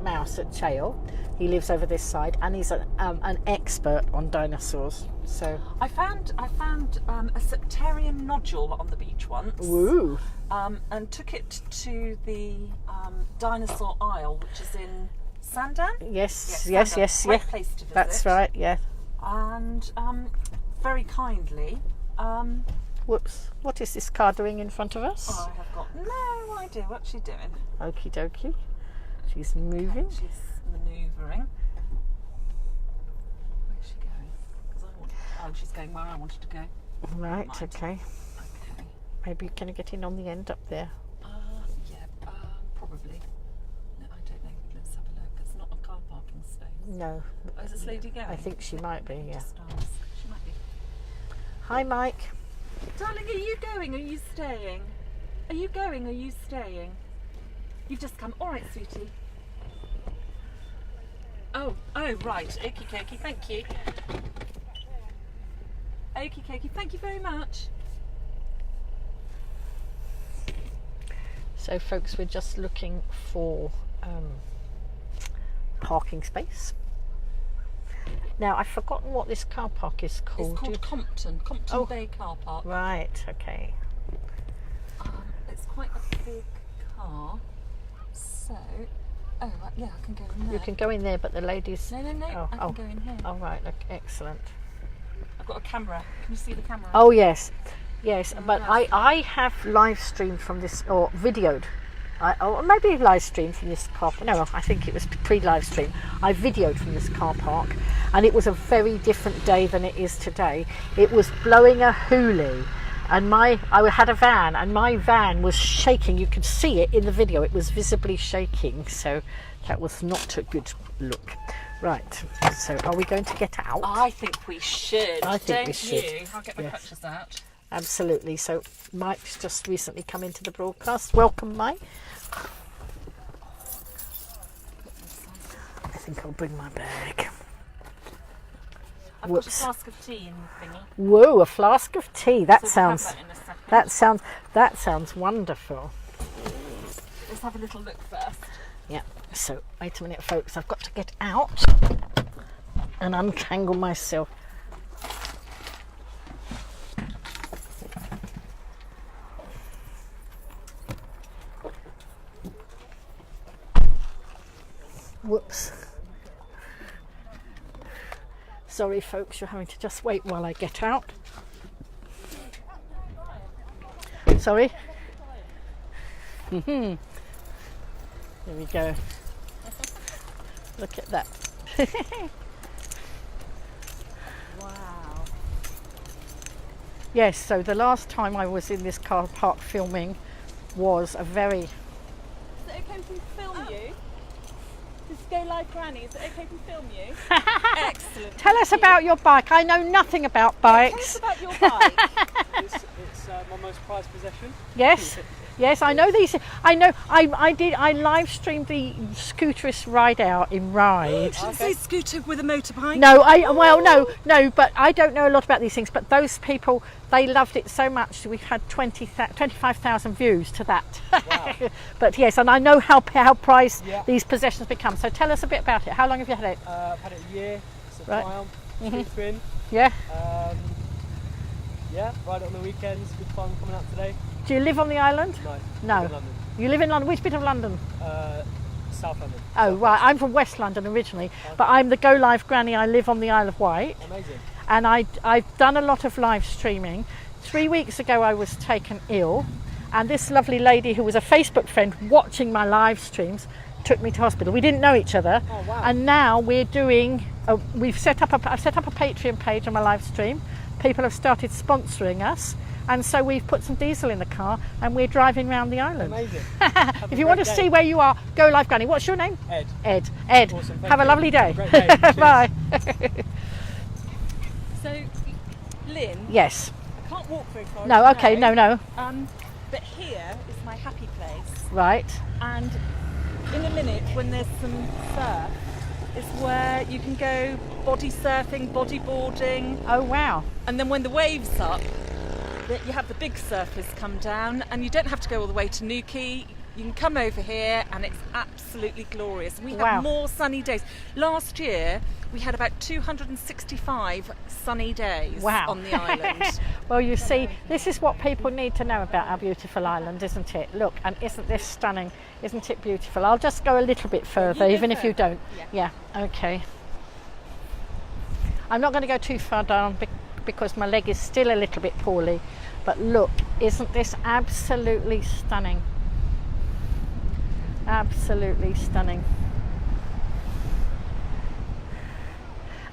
Mouse at Trail. He lives over this side, and he's an expert on dinosaurs. So I found a septarian nodule on the beach once. Woo. And took it to the dinosaur isle, which is in Sandown. Yes. Great place to visit. That's right. Yeah. And very kindly Whoops. What is this car doing in front of us? I have got no idea what she's doing. Okie dokie. She's moving. She's manoeuvring. Where's she going? 'Cause she's going where I wanted to go. Right, Mind. okay. Okay. Maybe can you get in on the end up there? Yeah, probably. No, I don't know. Let's have a look. It's not a car parking space. No. Oh, is this lady going? I think she might be, yeah. Just ask. She might be. Hi, Mike. Darling, are you going? Are you staying? Are you going? Are you staying? You've just come. All right, sweetie. Oh, right. Okie dokie. Thank you. Okie dokie. Thank you very much. So, folks, we're just looking for parking space. Now, I've forgotten what this car park is called. It's called Compton Bay Car Park. Right, okay. It's quite a big car. So, yeah, I can go in there. You can go in there, but the ladies... No, I can go in here. Oh, right, okay, excellent. I've got a camera. Can you see the camera? Oh, yes. Yes, Oh, but yes. I have live streamed from this, or videoed. Or maybe live streamed from this car park. No, I think it was pre-live stream. I videoed from this car park, and it was a very different day than it is today. It was blowing a hoolie, and I had a van, and my van was shaking. You could see it in the video. It was visibly shaking, so that was not a good look. Right, so are we going to get out? I think we should. I think we Don't should. you? I'll get my Yes. crutches out. Absolutely. So Mike's just recently come into the broadcast. Welcome, Mike. I think I'll bring my bag. I've Whoops. got a flask of tea in the thingy. Whoa, a flask of tea. That So we'll have sounds that in a second. that sounds wonderful. Let's have a little look first. Yeah. So wait a minute, folks. I've got to get out and untangle myself. Whoops. Sorry, folks, you're having to just wait while I get out. Sorry. Here we go. Look at that. Wow. Yes, so the last time I was in this car park filming was a very... Is it okay if we film you? This is Golivegranny. Is it okay if we film you? Excellent. Tell us about your bike. I know nothing about Tell us bikes. about your bike. It's my most prized possession. Yes. Yes, I know these. I know. I live streamed the scooterist ride out in Ride. Did you say scooter with a motorbike? No, no, but I don't know a lot about these things. But those people, they loved it so much. We've had 25,000 views to that. Wow. But yes, and I know how prized Yeah. these possessions become. So tell us a bit about it. How long have you had it? I've had it a year. It's a Right. Triumph, street twin. Yeah. Yeah, ride it on the weekends. Good fun coming out today. Do you live on the island? No. No. live in London. You live in London. Which bit of London? South London. Oh, right. I'm from West London originally, but I'm the Golivegranny. I live on the Isle of Wight, Amazing. and I've done a lot of live streaming. 3 weeks ago, I was taken ill, and this lovely lady who was a Facebook friend watching my live streams took me to hospital. We didn't know each other, Oh, wow. and now we're doing. I've set up a Patreon page on my live stream. People have started sponsoring us. And so we've put some diesel in the car and we're driving around the island. Amazing. Have If a you want to great see day. where you are, Golivegranny. What's your name? Ed. Ed. Awesome, thank Have a you. lovely day. Have a great day. Cheers. Bye. So, Lynn, Yes. I can't walk very far. No, as you okay, know. no. But here is my happy place. Right. And in a minute, when there's some surf, is where you can go body surfing, bodyboarding, Oh, wow. and then when the wave's up, you have the big surfers come down, and you don't have to go all the way to Newquay. You can come over here, and it's absolutely glorious. We have Wow. more sunny days. Last year, we had about 265 sunny days Wow. on the island. Well, you see, this is what people need to know about our beautiful island, isn't it? Look, and isn't this stunning? Isn't it beautiful? I'll just go a little bit further, go even if you further. don't. Yeah, okay. I'm not going to go too far down because my leg is still a little bit poorly. But look, isn't this absolutely stunning? Absolutely stunning.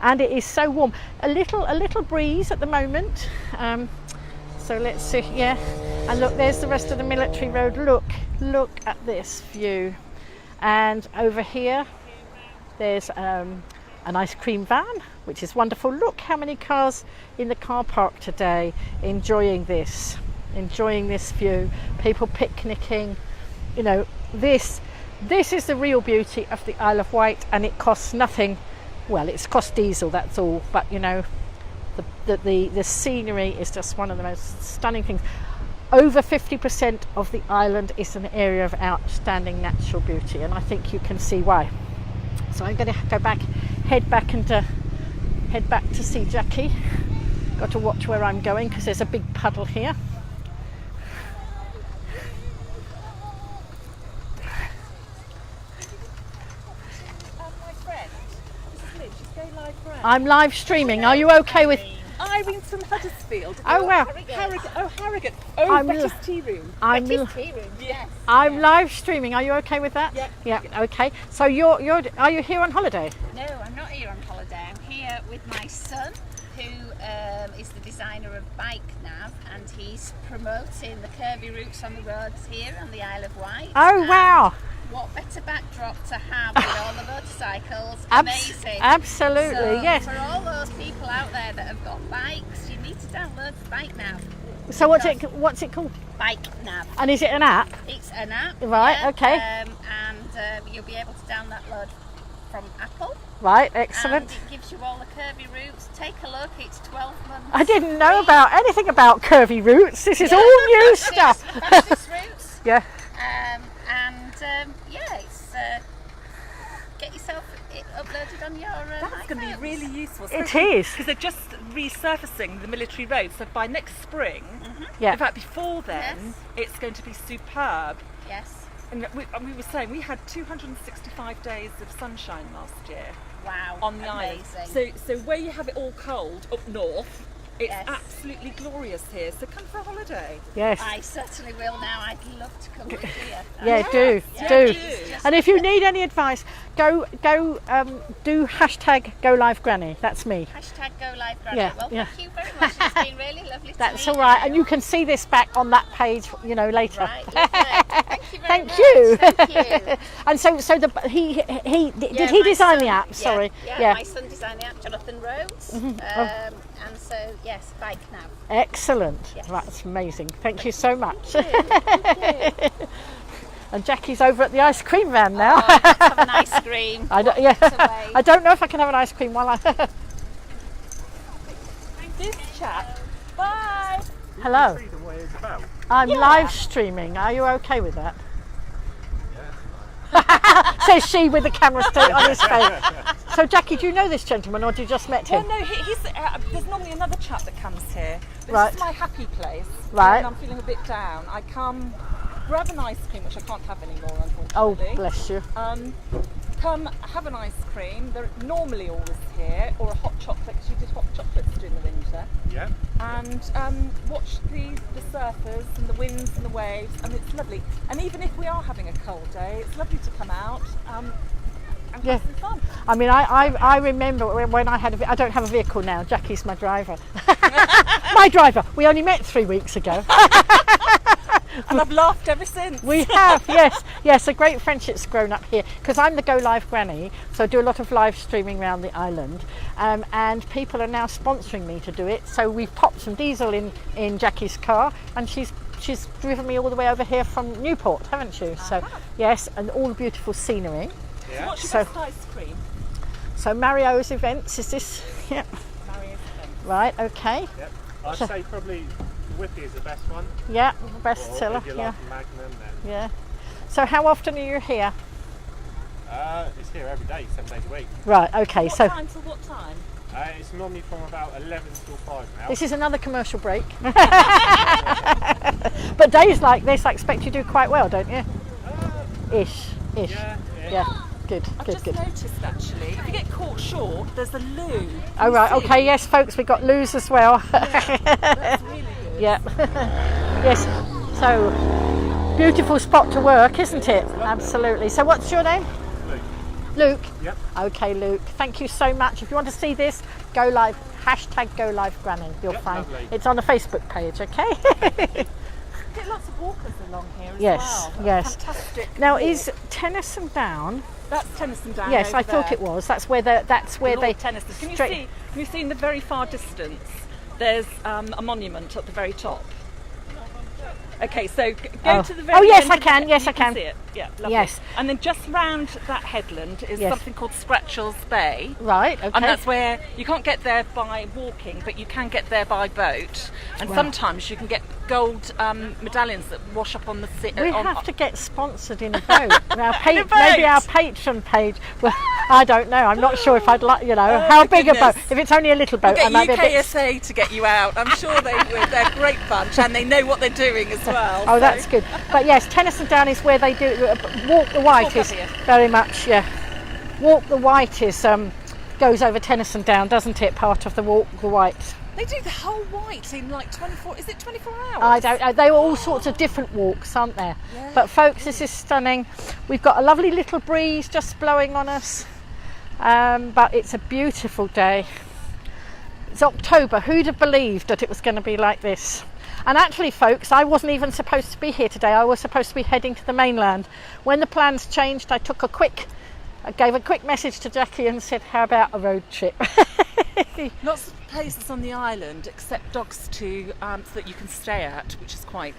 And it is so warm. A little breeze at the moment. So let's see. Yeah, and look, there's the rest of the military road. Look at this view. And over here, there's an ice cream van, which is wonderful. Look how many cars in the car park today enjoying this view. People picnicking. You know, this is the real beauty of the Isle of Wight, and it costs nothing. Well, it's cost diesel, that's all, but you know, the scenery is just one of the most stunning things. Over 50% of the island is an area of outstanding natural beauty, and I think you can see why. So I'm going to head back to see Jackie. Got to watch where I'm going because there's a big puddle here. I'm live streaming. Are you okay with? Irene from Huddersfield. Oh wow. Harrogate. Oh, Betty's tea room. Betty's tea room. Yes. I'm live streaming. Are you okay with that? Yeah. Yeah. Okay. So are you here on holiday? No, I'm not here on holiday. I'm here with my son, who is the designer of Bike Nav, and he's promoting the curvy routes on the roads here on the Isle of Wight. Oh wow. What better backdrop to have with all the motorcycles? Amazing. Absolutely, so yes. For all those people out there that have got bikes, you need to download Bike Nav. So what's it called? Bike Nav. And is it an app? It's an app. Right. Yeah, Okay. And you'll be able to download from Apple. Right. Excellent. And it gives you all the curvy routes. Take a look. It's 12 months. I didn't know about anything about curvy routes. This is all new stuff. Fastest routes. Yeah. It's get yourself uploaded on your That's going to be really useful. It is. Because they're just resurfacing the military road. So by next spring, Yeah. in fact before then, Yes. it's going to be superb. Yes. And we were saying we had 265 days of sunshine last year Wow. on the amazing. island. So where you have it all cold up north, it's Yes. absolutely glorious here. So come for a holiday. Yes. I certainly will now. I'd love to come with you. Yeah, do. And if you need any advice, go do hashtag Golivegranny. That's me. Hashtag Golivegranny. Yeah, Well, yeah. thank you very much. It's been really lovely to That's meet all right. you. And you can see this back on that page, later. Right, lovely. Thank you very Thank much. you. Thank you. And so he Yeah, he my design the son- app? Sorry. Yeah, my son designed the app, Jonathan Rhodes. And so, yes, Bike Nav. Excellent. Yes. Right, that's amazing. Thank you so much. Thank you. And Jackie's over at the ice cream van now. Oh, let's have an ice cream. I don't, away. I don't know if I can have an ice cream while I. This chap. Bye. Hello. See what it's about. I'm live streaming. Are you okay with that? Says she with the camera straight on his face. So Jackie, do you know this gentleman or do you just met him? Well, no, he's there's normally another chap that comes here. This Right. is my happy place. Right. When I'm feeling a bit down, I come, grab an ice cream, which I can't have anymore, Oh, unfortunately. bless you. Come have an ice cream. They're normally always here, or a hot chocolate, because you did hot chocolates during the winter. Yeah. And watch the surfers and the winds and the waves, and it's lovely. And even if we are having a cold day, it's lovely to come out and Yeah. have some fun. I mean, I remember when I had I don't have a vehicle now. Jackie's my driver. My driver. We only met 3 weeks ago. And I've laughed ever since. We have, yes. A great friendship's grown up here because I'm the Golivegranny, so I do a lot of live streaming around the island, and people are now sponsoring me to do it. So we've popped some diesel in Jackie's car, and she's driven me all the way over here from Newport, haven't you? So yes, and all the beautiful scenery. Yeah. What's So- your best ice cream? So Mario's Events is this? Yeah. Mario's Events. Right. Okay. Yep. I'd say probably Whippy is the best one. Yeah. Or Bestseller. if you Yeah. like Magnum, then Yeah. So how often are you here? it's here every day, 7 days a week. Right. Okay. What So time till what time? It's normally from about 11 till 5 now. this is another commercial break. But days like this, I expect you do quite well, don't you? Ish. Yeah. Yeah. good, I've good, just good. noticed actually, if you get caught short, there's a loo. Oh right, okay, yes, folks, we've got loos as well. That's really good. Yeah. Yes. So beautiful spot to work, isn't it? Absolutely. So what's your name? Luke. Yep. Okay, Luke. Thank you so much. If you want to see this, go live. #Golivegranny. You'll Yep, find lovely. it's on the Facebook page. Okay. Get lots of walkers along here as Yes. well. Yes. Fantastic. Now walk. is Tennyson Down? That's Tennyson Down. Yes, over I thought there. it was. That's where they. Tennyson. Can you straight- see? Can you see in the very far distance? There's a monument at the very top. Okay, so go to the very Oh, yes, end I of can. the- Yes, you I can. See it. Yeah, lovely. Yes. And then just round that headland is Yes. something called Scratchell's Bay. Right. Okay. And that's where you can't get there by walking, but you can get there by boat. And Wow. sometimes you can get gold medallions that wash up on the sea. We have to get sponsored in a boat. Maybe boat. our Patreon page. Well, I don't know. I'm not sure if I'd like. Oh, How my big a boat? goodness. If it's only a little boat, We'll I might get be a bit. UKSA to get you out. I'm sure they're a great bunch and they know what they're doing as well. Oh, so- that's good. But yes, Tennyson Down is where they do Walk the Wight Walk is up here. very much. Yeah, Walk the Wight is goes over Tennyson Down, doesn't it? Part of the Walk the Wight. They do the whole white in like 24. Is it 24 hours? I don't know. They were all sorts of different walks, aren't there? Yeah. But folks, this is stunning. We've got a lovely little breeze just blowing on us, but it's a beautiful day. It's October. Who'd have believed that it was going to be like this? And actually, folks, I wasn't even supposed to be here today. I was supposed to be heading to the mainland. When the plans changed, I gave a quick message to Jackie and said, "How about a road trip?" Lots of places on the island except dogs so that you can stay at, which is quite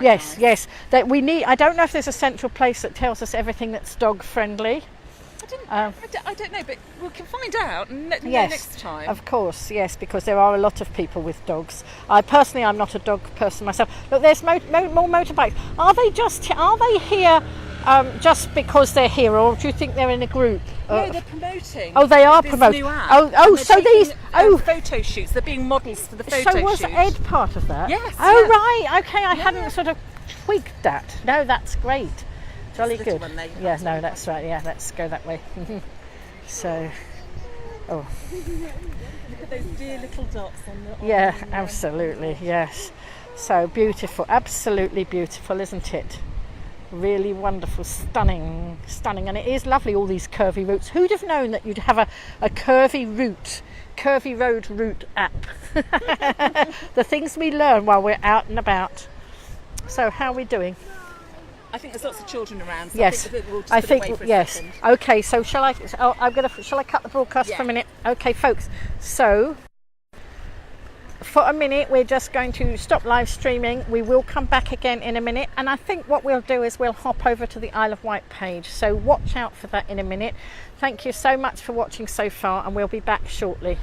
Yes, nice. yes. That we need. I don't know if there's a central place that tells us everything that's dog friendly. I don't know, but we can find out Yes, next time. of course, yes, because there are a lot of people with dogs. I'm not a dog person myself. Look, there's more motorbikes. Are they here just because they're here, or do you think they're in a group? No, they're promoting. Oh, they are this promoting. new app, Oh, and they're so taking, these. Oh, photo shoots. They're being models for the photo so was shoot. Ed part of that? Yes, Oh, yeah. right. Okay, I hadn't sort of tweaked that. No, that's great. Jolly That's the good. little one there. Yeah, no, that's right. Yeah, let's go that way. So, oh. Look at those dear little dots on the. Yeah, absolutely, yes. So beautiful, absolutely beautiful, isn't it? Really wonderful, stunning, and it is lovely, all these curvy routes. Who'd have known that you'd have a curvy road route app? The things we learn while we're out and about. So how are we doing? I think there's lots of children around. So Yes, I think we'll just put it away for a yes. second. Okay, so shall I cut the broadcast for a minute? Okay, folks. So for a minute, we're just going to stop live streaming. We will come back again in a minute, and I think what we'll do is we'll hop over to the Isle of Wight page. So watch out for that in a minute. Thank you so much for watching so far, and we'll be back shortly.